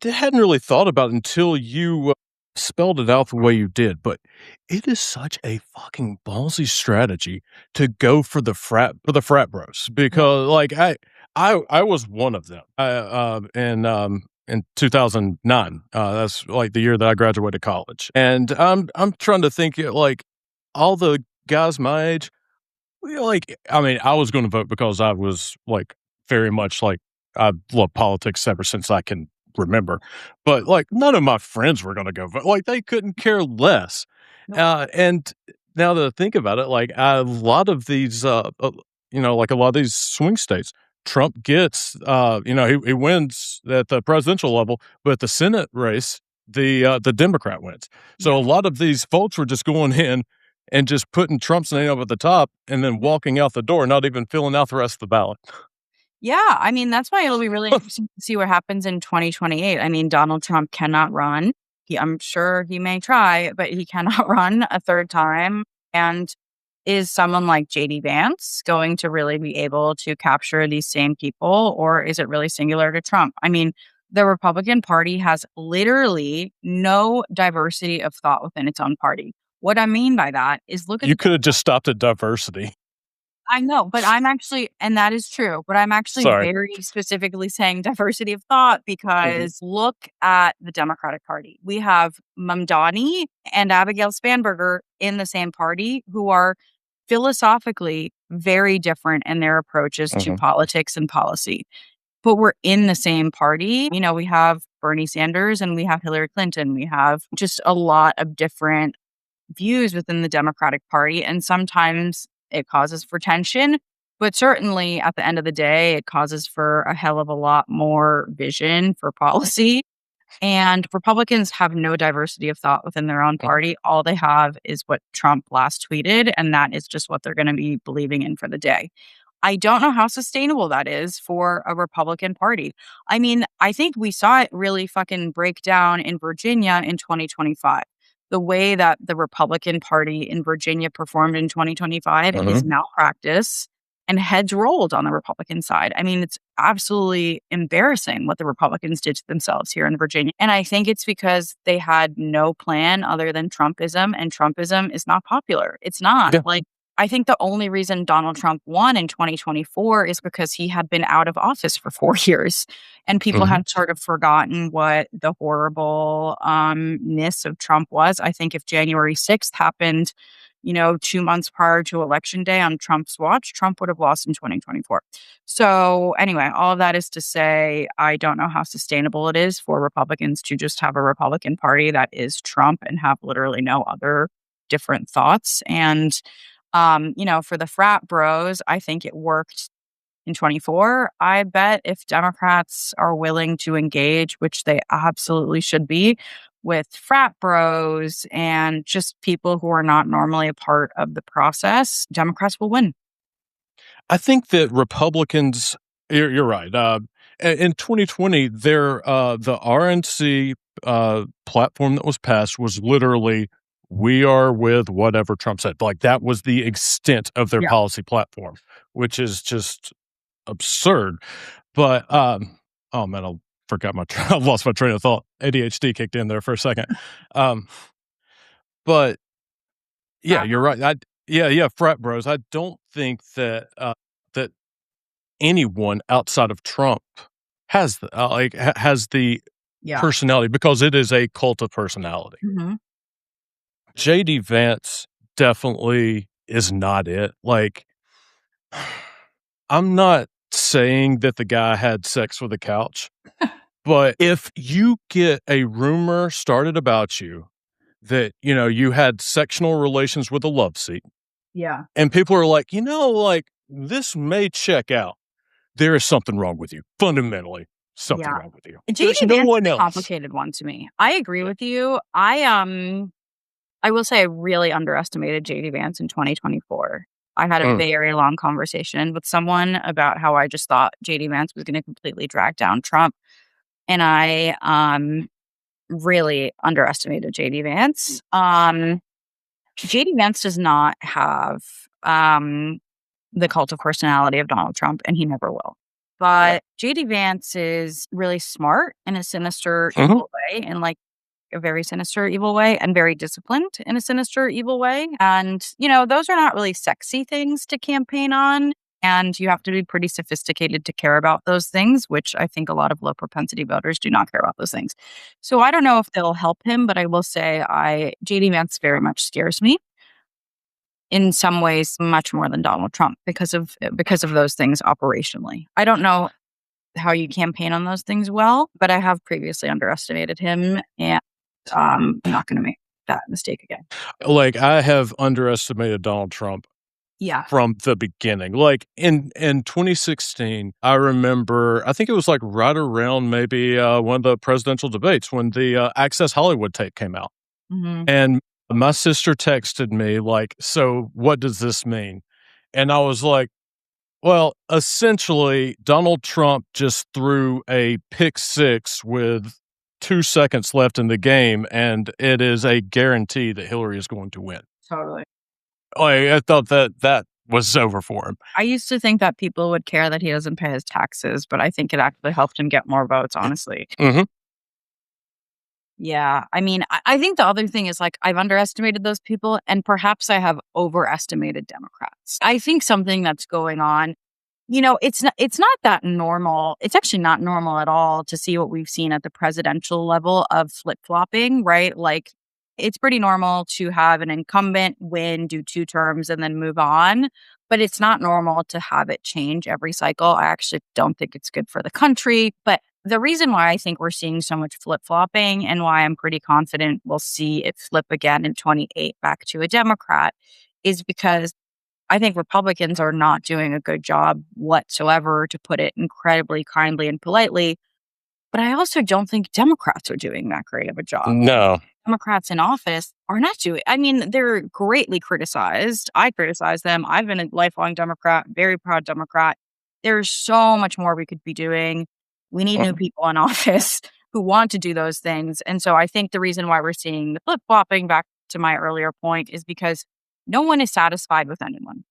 Speaker 1: hadn't really thought about it until you spelled it out the way you did, but it is such a fucking ballsy strategy to go for the frat bros
Speaker 2: Yeah.
Speaker 1: because, like, I was one of them, in 2009, that's, like, the year that I graduated college, and I'm trying to think, like, all the guys my age. Well, like, I mean, I was gonna vote because I was, like, very much, like, I've loved politics ever since I can remember, but, like, none of my friends were gonna go vote, like, they couldn't care less,
Speaker 2: Nope.
Speaker 1: and now that I think about it, like, a lot of these, like, a lot of these swing states, Trump gets, he wins at the presidential level, but the Senate race, the Democrat wins. So a
Speaker 2: Yeah.
Speaker 1: lot of these folks were just going in and just putting Trump's name up at the top and then walking out the door, not even filling out the rest of the ballot.
Speaker 2: Yeah, I mean, that's why it'll be really interesting to see what happens in 2028. I mean, Donald Trump cannot run. I'm sure he may try, but he cannot run a third time. And is someone like JD Vance going to really be able to capture these same people, or is it really singular to Trump? I mean, The Republican Party has literally no diversity of thought within its own party. What I mean by that is look at
Speaker 1: You could have just stopped at diversity.
Speaker 2: I know, but I'm actually and that is true, but I'm actually
Speaker 1: Sorry.
Speaker 2: very specifically saying diversity of thought because look at the Democratic Party. We have Mamdani and Abigail Spanberger in the same party who are philosophically very different in their approaches to politics and policy. But we're in the same party. You know, we have Bernie Sanders and we have Hillary Clinton. We have just a lot of different views within the Democratic Party. And sometimes it causes for tension. But certainly at the end of the day, it causes for a hell of a lot more vision for policy. And Republicans have no diversity of thought within their own party. All they have is what Trump last tweeted, and that is just what they're going to be believing in for the day. I don't know how sustainable that is for a Republican Party. I mean, I think we saw it really fucking break down in Virginia in 2025. The way that the Republican Party in Virginia performed in 2025 is malpractice and heads rolled on the Republican side. I mean, it's absolutely embarrassing what the Republicans did to themselves here in Virginia. And I think it's because they had no plan other than Trumpism, and Trumpism is not popular. It's not.
Speaker 1: Yeah.
Speaker 2: Like, I think the only reason Donald Trump won in 2024 is because he had been out of office for 4 years and people had sort of forgotten what the horrible-ness of Trump was. I think if January 6th happened, 2 months prior to Election Day on Trump's watch, Trump would have lost in 2024. So anyway, all of that is to say, I don't know how sustainable it is for Republicans to just have a Republican Party that is Trump and have literally no other different thoughts. And for the frat bros, I think it worked in 24. I bet if Democrats are willing to engage, which they absolutely should be, with frat bros and just people who are not normally a part of the process, Democrats will win.
Speaker 1: I think that Republicans, you're right. In 2020, the RNC platform that was passed was literally, we are with whatever Trump said. Like, that was the extent of their policy platform, which is just absurd. But, oh man, I lost my train of thought. ADHD kicked in there for a second. But yeah, you're right. Frat bros. I don't think that that anyone outside of Trump has the personality, because it is a cult of personality. JD Vance definitely is not it. Like, I'm not saying that the guy had sex with a couch, but if you get a rumor started about you that, you had sexual relations with a love seat, and people are like, this may check out, there is something wrong with you. Fundamentally, something wrong with you.
Speaker 2: JD Vance is a complicated one to me. I agree with you. I will say I really underestimated JD Vance in 2024. I had a very long conversation with someone about how I just thought JD Vance was going to completely drag down Trump. And I really underestimated JD Vance. JD Vance does not have the cult of personality of Donald Trump, and he never will. But JD Vance is really smart in a sinister, evil way, and like a very sinister, evil way, and very disciplined in a sinister, evil way. And, those are not really sexy things to campaign on. And you have to be pretty sophisticated to care about those things, which I think a lot of low propensity voters do not care about those things. So I don't know if they'll help him, but I will say JD Vance very much scares me in some ways much more than Donald Trump because of those things operationally. I don't know how you campaign on those things well, but I have previously underestimated him, and I'm not going to make that mistake again.
Speaker 1: Like, I have underestimated Donald Trump from the beginning. Like, in 2016, I remember, I think it was like right around maybe one of the presidential debates when the Access Hollywood tape came out. And my sister texted me like, so what does this mean? And I was like, well, essentially, Donald Trump just threw a pick six with 2 seconds left in the game, and it is a guarantee that Hillary is going to win.
Speaker 2: Totally.
Speaker 1: I thought that was over for him.
Speaker 2: I used to think that people would care that he doesn't pay his taxes, but I think it actually helped him get more votes, honestly.
Speaker 1: Hmm.
Speaker 2: Yeah. I mean, I think the other thing is like I've underestimated those people and perhaps I have overestimated Democrats. I think something that's going on, it's not that normal. It's actually not normal at all to see what we've seen at the presidential level of flip-flopping, right? Like it's pretty normal to have an incumbent win, do 2 terms and then move on, but it's not normal to have it change every cycle. I actually don't think it's good for the country, but the reason why I think we're seeing so much flip-flopping and why I'm pretty confident we'll see it flip again in 28 back to a Democrat is because I think Republicans are not doing a good job whatsoever, to put it incredibly kindly and politely. But I also don't think Democrats are doing that great of a job.
Speaker 1: No.
Speaker 2: Democrats in office are not doing. I mean, they're greatly criticized. I criticize them. I've been a lifelong Democrat, very proud Democrat. There's so much more we could be doing. We need new people in office who want to do those things. And so I think the reason why we're seeing the flip-flopping, back to my earlier point, is because no one is satisfied with anyone.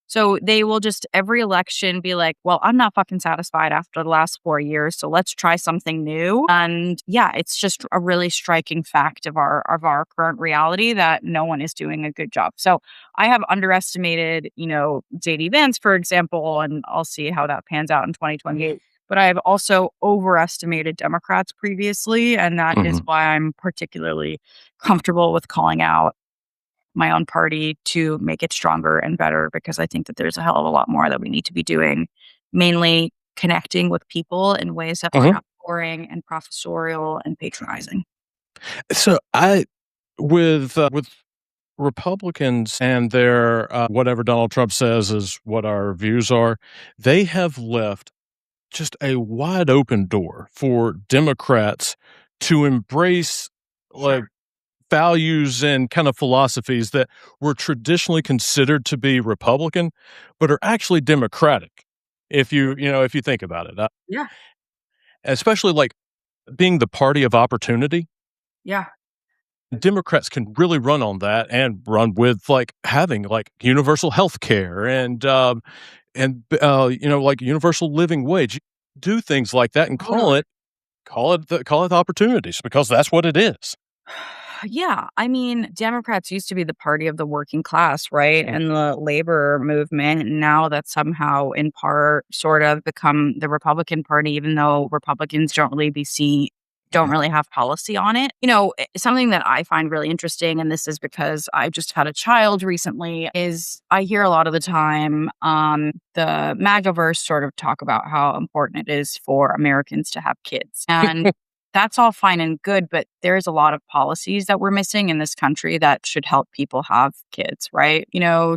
Speaker 2: So they will just every election be like, well, I'm not fucking satisfied after the last 4 years. So let's try something new. And yeah, it's just a really striking fact of our current reality that no one is doing a good job. So I have underestimated, JD Vance, for example, and I'll see how that pans out in 2028. But I have also overestimated Democrats previously. And that is
Speaker 1: Mhm.
Speaker 2: why I'm particularly comfortable with calling out my own party to make it stronger and better, because I think that there's a hell of a lot more that we need to be doing, mainly connecting with people in ways that are
Speaker 1: Mhm.
Speaker 2: not boring and professorial and patronizing.
Speaker 1: So with Republicans and their whatever Donald Trump says is what our views are, they have left just a wide open door for Democrats to embrace like values and kind of philosophies that were traditionally considered to be Republican, but are actually Democratic. If you think about it,
Speaker 2: Yeah.
Speaker 1: especially like being the party of opportunity,
Speaker 2: Yeah.
Speaker 1: Democrats can really run on that and run with like having like universal health care and like universal living wage. Do things like that and
Speaker 2: Totally.
Speaker 1: call it the opportunities, because that's what it is.
Speaker 2: Yeah. I mean, Democrats used to be the party of the working class, right? And the labor movement. And now that's somehow, in part, sort of become the Republican Party, even though Republicans don't really have policy on it. Something that I find really interesting, and this is because I just had a child recently, is I hear a lot of the time the MAGAverse sort of talk about how important it is for Americans to have kids. And that's all fine and good, but there's a lot of policies that we're missing in this country that should help people have kids, right?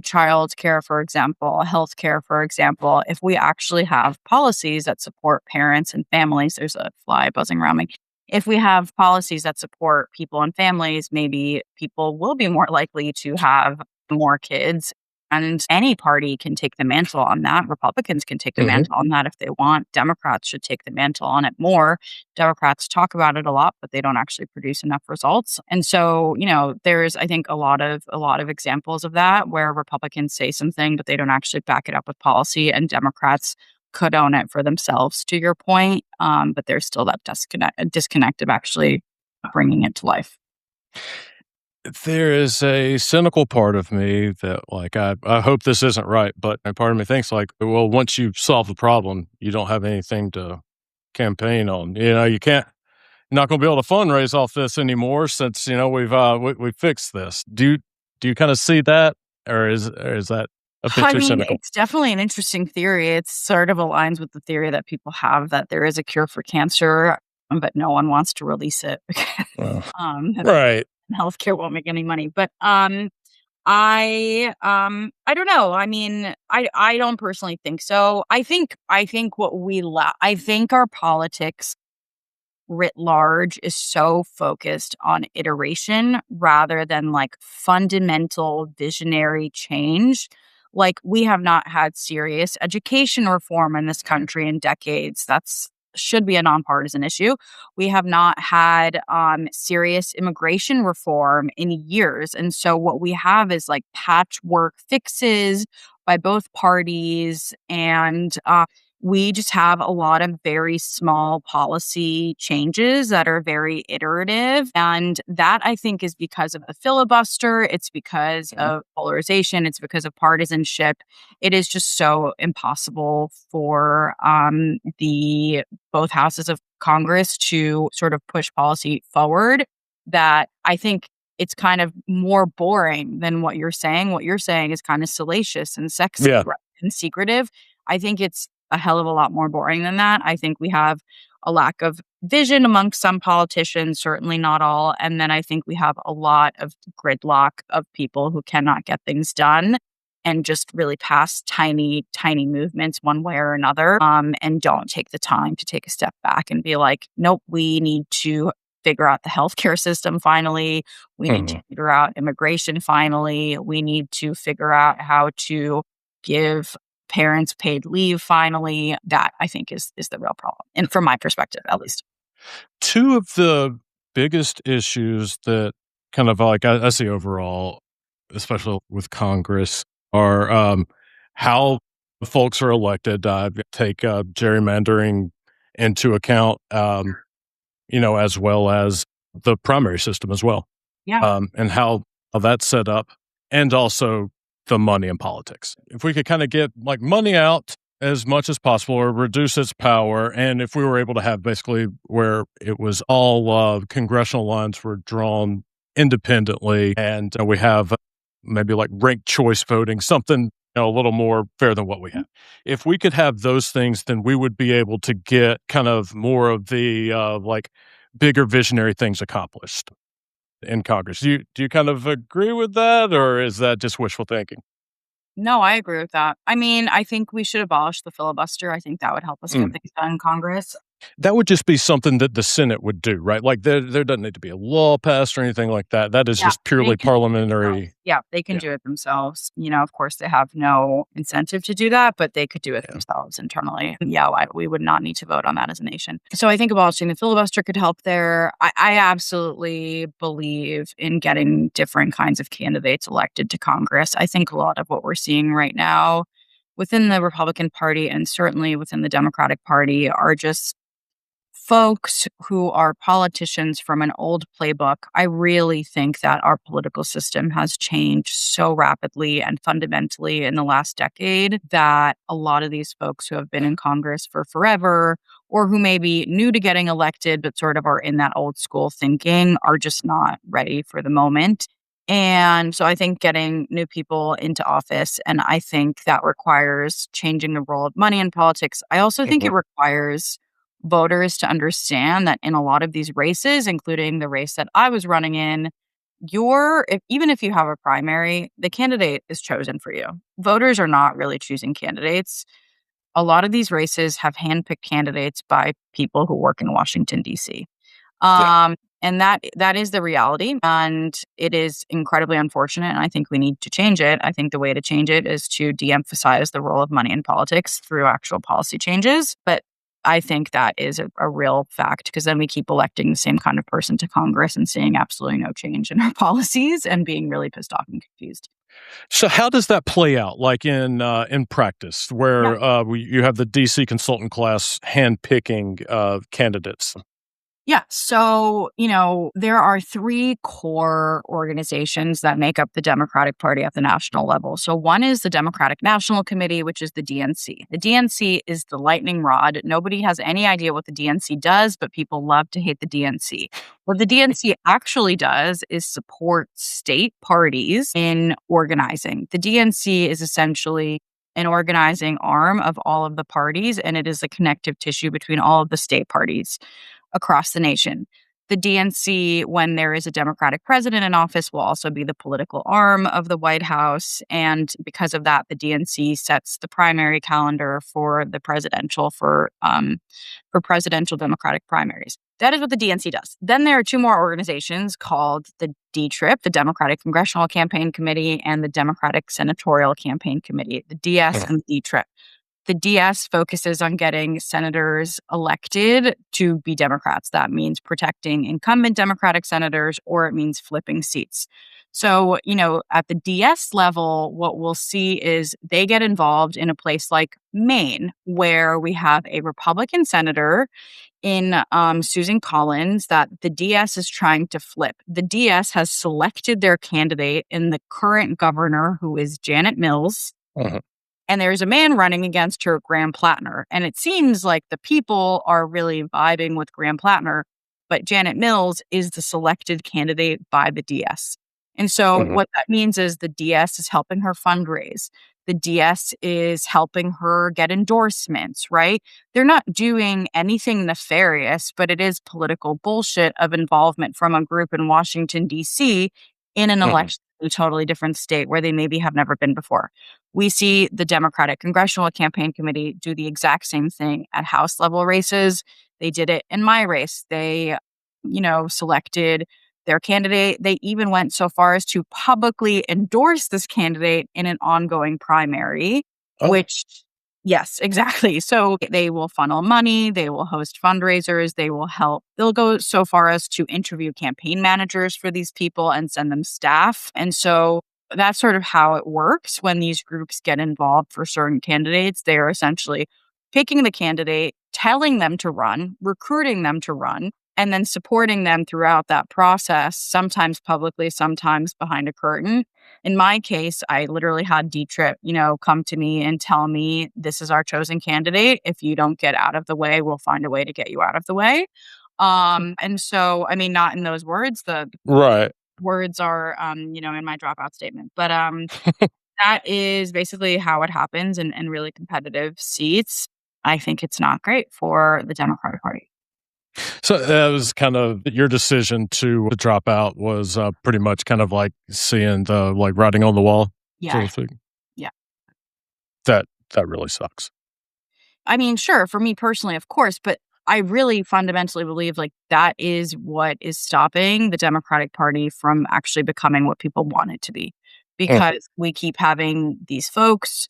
Speaker 2: Child care, for example, health care, for example. If we actually have policies that support parents and families, there's a fly buzzing around me. If we have policies that support people and families, maybe people will be more likely to have more kids. And any party can take the mantle on that. Republicans can take the
Speaker 1: Mhm.
Speaker 2: mantle on that if they want. Democrats should take the mantle on it more. Democrats talk about it a lot, but they don't actually produce enough results. And so, there's, I think, a lot of examples of that where Republicans say something, but they don't actually back it up with policy, and Democrats could own it for themselves, to your point. But there's still that disconnect of actually bringing it to life.
Speaker 1: There is a cynical part of me that, like, I hope this isn't right, but a part of me thinks, like, well, once you solve the problem, you don't have anything to campaign on. You can't, you're not gonna be able to fundraise off this anymore since, we've fixed this. Do you kinda see that? Or is that a bit
Speaker 2: I
Speaker 1: too
Speaker 2: mean,
Speaker 1: cynical?
Speaker 2: it's definitely an interesting theory. It sort of aligns with the theory that people have that there is a cure for cancer, but no one wants to release it because
Speaker 1: Well,
Speaker 2: um,
Speaker 1: right.
Speaker 2: healthcare won't make any money. But I don't know. I mean, I don't personally think so. I think what I think our politics writ large is so focused on iteration rather than like fundamental visionary change. Like, we have not had serious education reform in this country in decades. That's should be a nonpartisan issue. We have not had serious immigration reform in years. And so what we have is like patchwork fixes by both parties. And we just have a lot of very small policy changes that are very iterative. And that, I think, is because of the filibuster. It's because of polarization. It's because of partisanship. It is just so impossible for the both houses of Congress to sort of push policy forward, that I think it's kind of more boring than what you're saying. What you're saying is kind of salacious and sexy,
Speaker 1: Yeah.
Speaker 2: right, and secretive. I think it's a hell of a lot more boring than that. I think we have a lack of vision amongst some politicians, certainly not all. And then I think we have a lot of gridlock of people who cannot get things done and just really pass tiny, tiny movements one way or another, and don't take the time to take a step back and be like, nope, we need to figure out the healthcare system finally. We need to figure out immigration finally. We need to figure out how to give parents paid leave finally. That, I think, is the real problem. And from my perspective, at least.
Speaker 1: Two of the biggest issues that kind of like I see overall, especially with Congress, are how folks are elected. Take gerrymandering into account, as well as the primary system as well,
Speaker 2: Yeah.
Speaker 1: and how that's set up, and also the money in politics. If we could kind of get like money out as much as possible or reduce its power, and if we were able to have basically where it was all congressional lines were drawn independently, and we have maybe like ranked choice voting, something a little more fair than what we have. If we could have those things, then we would be able to get kind of more of the like bigger visionary things accomplished in Congress. Do you kind of agree with that, or is that just wishful thinking?
Speaker 2: No, I agree with that. I mean, I think we should abolish the filibuster. I think that would help us get things done in Congress.
Speaker 1: That would just be something that the Senate would do, right? Like there doesn't need to be a law passed or anything like that. That is
Speaker 2: Yeah,
Speaker 1: just purely
Speaker 2: they can do it
Speaker 1: parliamentary.
Speaker 2: themselves. Yeah, they can
Speaker 1: Yeah,
Speaker 2: do it themselves. Of course, they have no incentive to do that, but they could do it
Speaker 1: yeah.
Speaker 2: themselves internally. Yeah, we would not need to vote on that as a nation. So I think abolishing the filibuster could help there. I absolutely believe in getting different kinds of candidates elected to Congress. I think a lot of what we're seeing right now within the Republican Party and certainly within the Democratic Party are just folks who are politicians from an old playbook. I really think that our political system has changed so rapidly and fundamentally in the last decade that a lot of these folks who have been in Congress for forever, or who may be new to getting elected but sort of are in that old school thinking, are just not ready for the moment. And so I think getting new people into office, and I think that requires changing the role of money in politics. I also think it requires voters to understand that in a lot of these races, including the race that I was running in, even if you have a primary, the candidate is chosen for you. Voters are not really choosing candidates. A lot of these races have handpicked candidates by people who work in Washington, D.C.
Speaker 1: Yeah.
Speaker 2: And that is the reality, and it is incredibly unfortunate, and I think we need to change it. I think the way to change it is to de-emphasize the role of money in politics through actual policy changes. But I think that is a real fact, because then we keep electing the same kind of person to Congress and seeing absolutely no change in our policies and being really pissed off and confused.
Speaker 1: So how does that play out, like in practice,
Speaker 2: Yeah.
Speaker 1: where you have the DC consultant class handpicking candidates?
Speaker 2: Yeah. So, there are three core organizations that make up the Democratic Party at the national level. So, one is the Democratic National Committee, which is the DNC. The DNC is the lightning rod. Nobody has any idea what the DNC does, but people love to hate the DNC. What the DNC actually does is support state parties in organizing. The DNC is essentially an organizing arm of all of the parties, and it is a connective tissue between all of the state parties across the nation. The DNC, when there is a Democratic president in office, will also be the political arm of the White House. And because of that, the DNC sets the primary calendar for the presidential Democratic primaries. That is what the DNC does. Then there are two more organizations called the DTRIP, the Democratic Congressional Campaign Committee, and the Democratic Senatorial Campaign Committee, the DS and the DTRIP. The DS focuses on getting senators elected to be Democrats. That means protecting incumbent Democratic senators, or it means flipping seats. So, at the DS level, what we'll see is they get involved in a place like Maine, where we have a Republican senator in Susan Collins that the DS is trying to flip. The DS has selected their candidate in the current governor, who is Janet Mills.
Speaker 1: Uh-huh.
Speaker 2: And there's a man running against her, Graham Plattner. And it seems like the people are really vibing with Graham Plattner, but Janet Mills is the selected candidate by the DS. And so
Speaker 1: Uh-huh.
Speaker 2: what that means is the DS is helping her fundraise. The DS is helping her get endorsements, right? They're not doing anything nefarious, but it is political bullshit of involvement from a group in Washington, D.C. in an
Speaker 1: Uh-huh.
Speaker 2: election in a totally different state where they maybe have never been before. We see the Democratic Congressional Campaign Committee do the exact same thing at House level races. They did it in my race. They, selected their candidate. They even went so far as to publicly endorse this candidate in an ongoing primary,
Speaker 1: Oh.
Speaker 2: which, yes, exactly. So they will funnel money, they will host fundraisers, they'll go so far as to interview campaign managers for these people and send them staff. And so that's sort of how it works when these groups get involved for certain candidates. They are essentially picking the candidate, telling them to run, recruiting them to run, and then supporting them throughout that process, sometimes publicly, sometimes behind a curtain. In my case, I literally had D-Trip, come to me and tell me, this is our chosen candidate. If you don't get out of the way, we'll find a way to get you out of the way. And so, I mean, not in those words, the
Speaker 1: Right.
Speaker 2: words are, in my dropout statement, but that is basically how it happens in really competitive seats. I think it's not great for the Democratic Party.
Speaker 1: So that was kind of your decision to drop out was pretty much kind of like seeing the like writing on the wall, so
Speaker 2: Yeah.
Speaker 1: to speak.
Speaker 2: Yeah.
Speaker 1: That really sucks.
Speaker 2: I mean, sure, for me personally, of course, but I really fundamentally believe like that is what is stopping the Democratic Party from actually becoming what people want it to be.
Speaker 1: Mm.
Speaker 2: Because we keep having these folks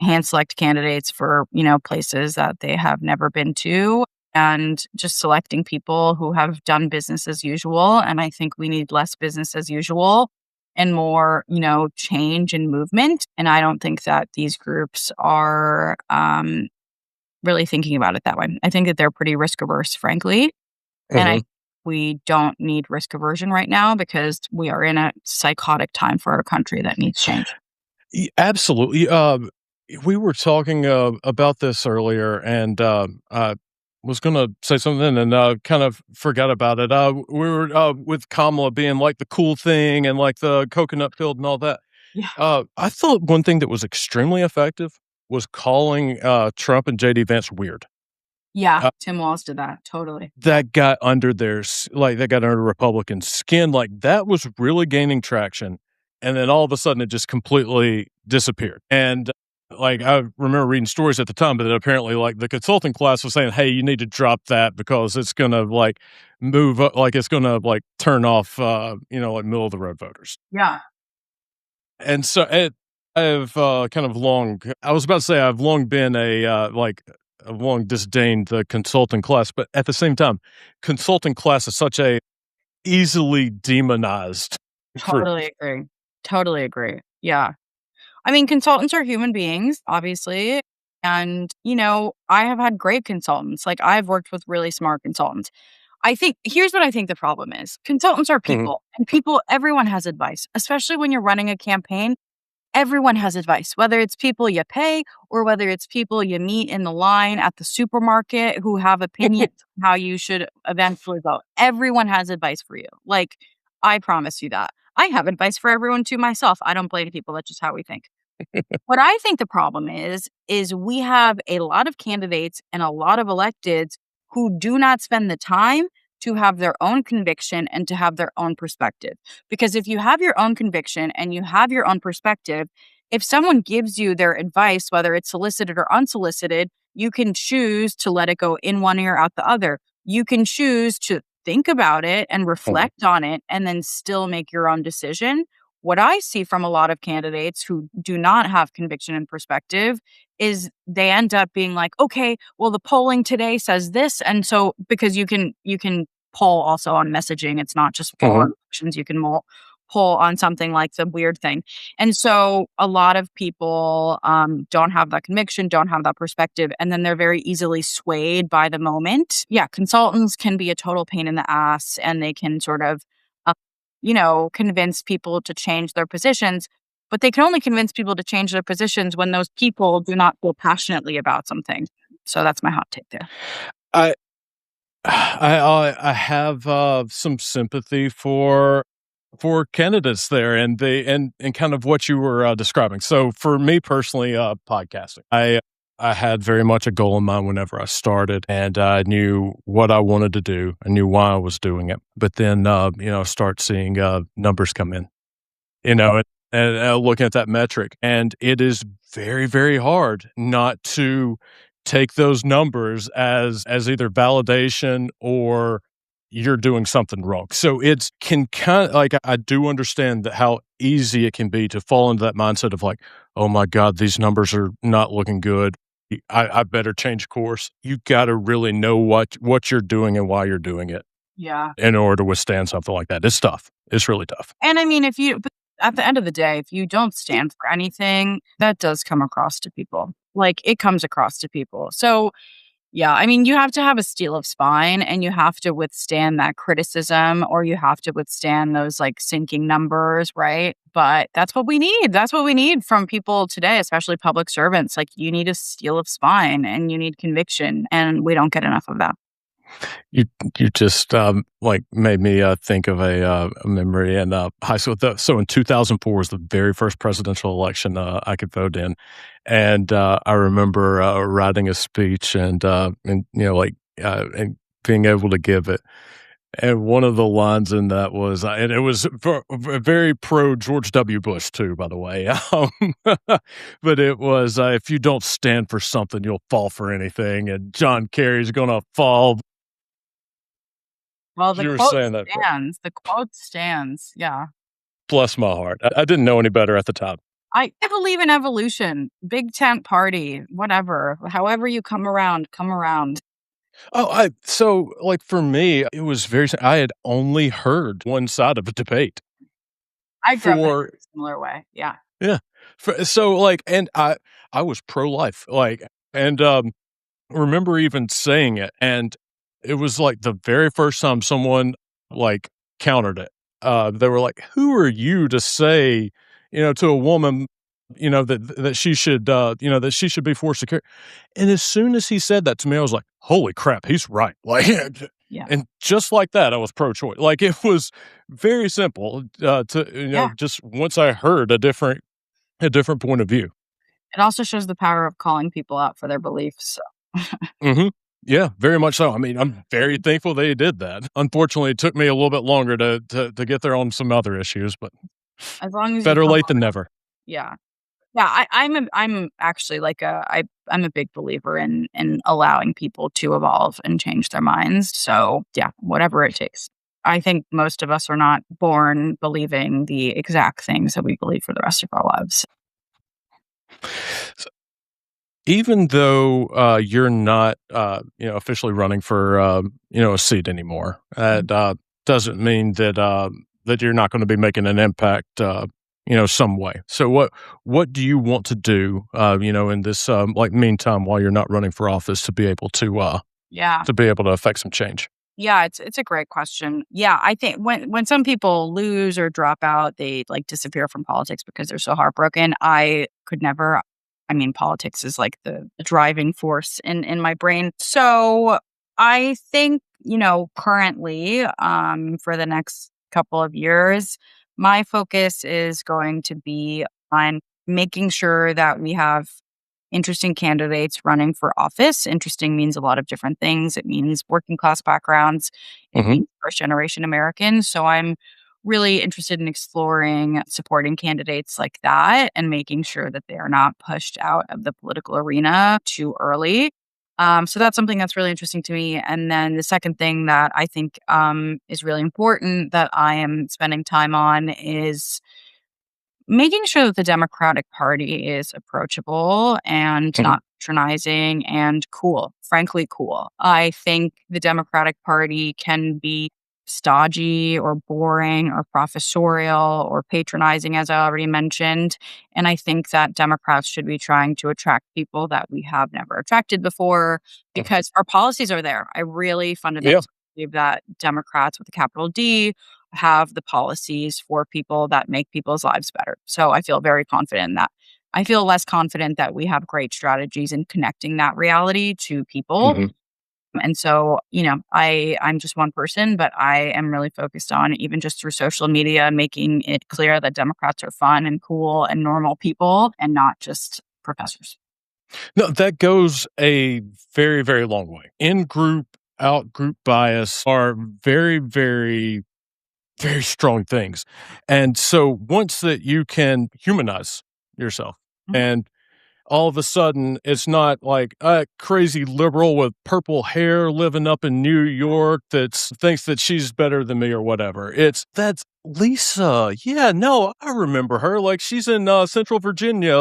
Speaker 2: hand select candidates for, places that they have never been to and just selecting people who have done business as usual. And I think we need less business as usual and more, change and movement. And I don't think that these groups are really thinking about it that way. I think that they're pretty risk averse, frankly. And
Speaker 1: Mhm.
Speaker 2: we don't need risk aversion right now because we are in a psychotic time for our country that needs change.
Speaker 1: Absolutely. We were talking about this earlier, and I was going to say something and kind of forgot about it. We were with Kamala being like the cool thing and like the coconut field and all that.
Speaker 2: Yeah.
Speaker 1: I thought one thing that was extremely effective was calling Trump and JD Vance weird.
Speaker 2: Yeah.
Speaker 1: Uh,
Speaker 2: Tim Walz did that. Totally.
Speaker 1: that got under that got under Republican skin. Like that was really gaining traction, and then all of a sudden it just completely disappeared. And like I remember reading stories at the time, but then apparently like the consulting class was saying, "Hey, you need to drop that because it's gonna like move up, like it's gonna like turn off, like middle of the road voters."
Speaker 2: Yeah.
Speaker 1: And so I've kind of long. I was about to say I've long been I've long disdained the consulting class, but at the same time, consulting class is such a easily demonized group.
Speaker 2: Totally agree. Totally agree. Yeah. I mean, consultants are human beings, obviously. And, I have had great consultants. Like, I've worked with really smart consultants. Here's what I think the problem is consultants are
Speaker 1: Mhm.
Speaker 2: people, and everyone has advice, especially when you're running a campaign. Everyone has advice, whether it's people you pay or whether it's people you meet in the line at the supermarket who have opinions on how you should eventually vote. Everyone has advice for you. Like, I promise you that. I have advice for everyone too myself. I don't blame people. That's just how we think. What I think the problem is we have a lot of candidates and a lot of electeds who do not spend the time to have their own conviction and to have their own perspective. Because if you have your own conviction and you have your own perspective, if someone gives you their advice, whether it's solicited or unsolicited, you can choose to let it go in one ear out the other. You can choose to think about it and
Speaker 1: Mhm.
Speaker 2: reflect on it and then still make your own decision. What I see from a lot of candidates who do not have conviction and perspective is they end up being like, okay, well, the polling today says this. And so because you can poll also on messaging, it's not just for
Speaker 1: Mhm.
Speaker 2: elections, you can pull on something like the weird thing. And so a lot of people don't have that conviction, don't have that perspective, and then they're very easily swayed by the moment. Yeah, consultants can be a total pain in the ass, and they can sort of, uh, convince people to change their positions. But they can only convince people to change their positions when those people do not feel passionately about something. So that's my hot take there.
Speaker 1: I I have some sympathy for candidates there, and and kind of what you were describing. So for me personally, podcasting, I had very much a goal in mind whenever I started, and I knew what I wanted to do. I knew why I was doing it, but then start seeing numbers come in, and looking at that metric, and it is very, very hard not to take those numbers as either validation or you're doing something wrong. So it's can kind of like I do understand that how easy it can be to fall into that mindset of like, oh my God, these numbers are not looking good. I better change course. You got to really know what you're doing and why you're doing it
Speaker 2: Yeah.
Speaker 1: in order to withstand something like that. It's tough. It's really tough.
Speaker 2: And I mean, but at the end of the day, if you don't stand for anything, that does come across to people. Like it comes across to people. So, yeah, I mean, you have to have a steel of spine and you have to withstand that criticism or you have to withstand those like sinking numbers, right? But that's what we need. That's what we need from people today, especially public servants. Like you need a steel of spine and you need conviction, and we don't get enough of that.
Speaker 1: You you just, like, made me, think of a memory in, high school. So in 2004 was the very first presidential election, I could vote in, and, I remember, writing a speech and being able to give it, and one of the lines in that was, and it was very pro George W. Bush too, by the way, but it was, "If you don't stand for something, you'll fall for anything," and John Kerry's gonna fall.
Speaker 2: Well, the
Speaker 1: You were
Speaker 2: quote
Speaker 1: saying that,
Speaker 2: stands. The quote stands. Yeah.
Speaker 1: bless my heart. I didn't know any better at the time.
Speaker 2: I believe in evolution. Big tent party, whatever. However you come around, come around.
Speaker 1: Like, for me, it was I had only heard one side of a debate
Speaker 2: I grew up in a
Speaker 1: for
Speaker 2: very similar way. Yeah.
Speaker 1: yeah. And I was pro-life, like, and, remember even saying it, and it was, like, the very first time someone, like, countered it. They were like, "Who are you to say, to a woman, that she should, that she should be forced to carry?" And as soon as he said that to me, I was like, "Holy crap, he's right." Like,
Speaker 2: Yeah.
Speaker 1: and just like that, I was pro-choice. Like, it was very simple,
Speaker 2: Yeah.
Speaker 1: just once I heard a different point of view.
Speaker 2: It also shows the power of calling people out for their beliefs.
Speaker 1: Mhm. Yeah, very much so. I mean, I'm very thankful they did that. Unfortunately, it took me a little bit longer to get there on some other issues, but
Speaker 2: As long as you
Speaker 1: better
Speaker 2: come
Speaker 1: late than never.
Speaker 2: Yeah. Yeah, I'm actually like I'm a big believer in allowing people to evolve and change their minds. So, yeah, whatever it takes. I think most of us are not born believing the exact things that we believe for the rest of our lives.
Speaker 1: S Even though, you're not, officially running for, a seat anymore, that, doesn't mean that you're not gonna be making an impact, some way. So what do you want to do, in this, like, meantime while you're not running for office
Speaker 2: Yeah.
Speaker 1: to be able to affect some change?
Speaker 2: Yeah, it's a great question. Yeah, I think when some people lose or drop out, they like disappear from politics because they're so heartbroken. I could never. I mean, politics is like the driving force in my brain. So I think, currently, for the next couple of years, my focus is going to be on making sure that we have interesting candidates running for office. Interesting means a lot of different things. It means working class backgrounds, it
Speaker 1: Mhm.
Speaker 2: means first generation Americans. So I'm really interested in exploring supporting candidates like that and making sure that they are not pushed out of the political arena too early. So that's something that's really interesting to me. And then the second thing that I think is really important that I am spending time on is making sure that the Democratic Party is approachable and
Speaker 1: Mhm.
Speaker 2: not patronizing and cool, frankly cool. I think the Democratic Party can be stodgy or boring or professorial or patronizing, as I already mentioned. And I think that Democrats should be trying to attract people that we have never attracted before because our policies are there. I really
Speaker 1: Yeah.
Speaker 2: fundamentally believe that Democrats with a capital D have the policies for people that make people's lives better. So I feel very confident in that. I feel less confident that we have great strategies in connecting that reality to people.
Speaker 1: Mhm.
Speaker 2: And so, I'm just one person, but I am really focused on even just through social media, making it clear that Democrats are fun and cool and normal people and not just professors.
Speaker 1: No, that goes a very, very long way. In group, out group bias are very, very, very strong things. And so once that you can humanize yourself
Speaker 2: Mhm.
Speaker 1: and all of a sudden it's not like a crazy liberal with purple hair living up in New York that thinks that she's better than me or whatever. It's that's Lisa. Yeah, no, I remember her. Like she's in Central Virginia.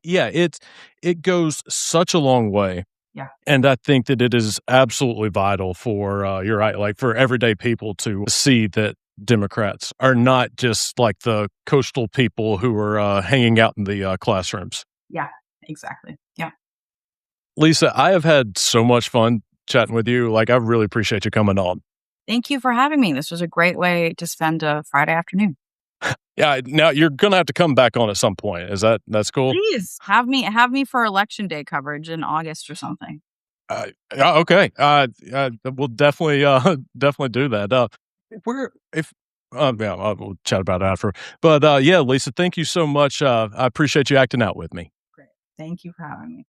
Speaker 1: Yeah, it goes such a long way.
Speaker 2: Yeah.
Speaker 1: And I think that it is absolutely vital for you're right, like for everyday people to see that Democrats are not just like the coastal people who are hanging out in the classrooms.
Speaker 2: Yeah, exactly. Yeah.
Speaker 1: Lisa, I have had so much fun chatting with you. Like, I really appreciate you coming on.
Speaker 2: Thank you for having me. This was a great way to spend a Friday afternoon.
Speaker 1: Yeah, now you're gonna have to come back on at some point. That's cool?
Speaker 2: Please have me for election day coverage in August or something.
Speaker 1: Yeah, okay. We'll definitely definitely do that. Where if yeah, we'll chat about it after. But yeah, Lisa, thank you so much. I appreciate you acting out with me.
Speaker 2: Great. Thank you for having me.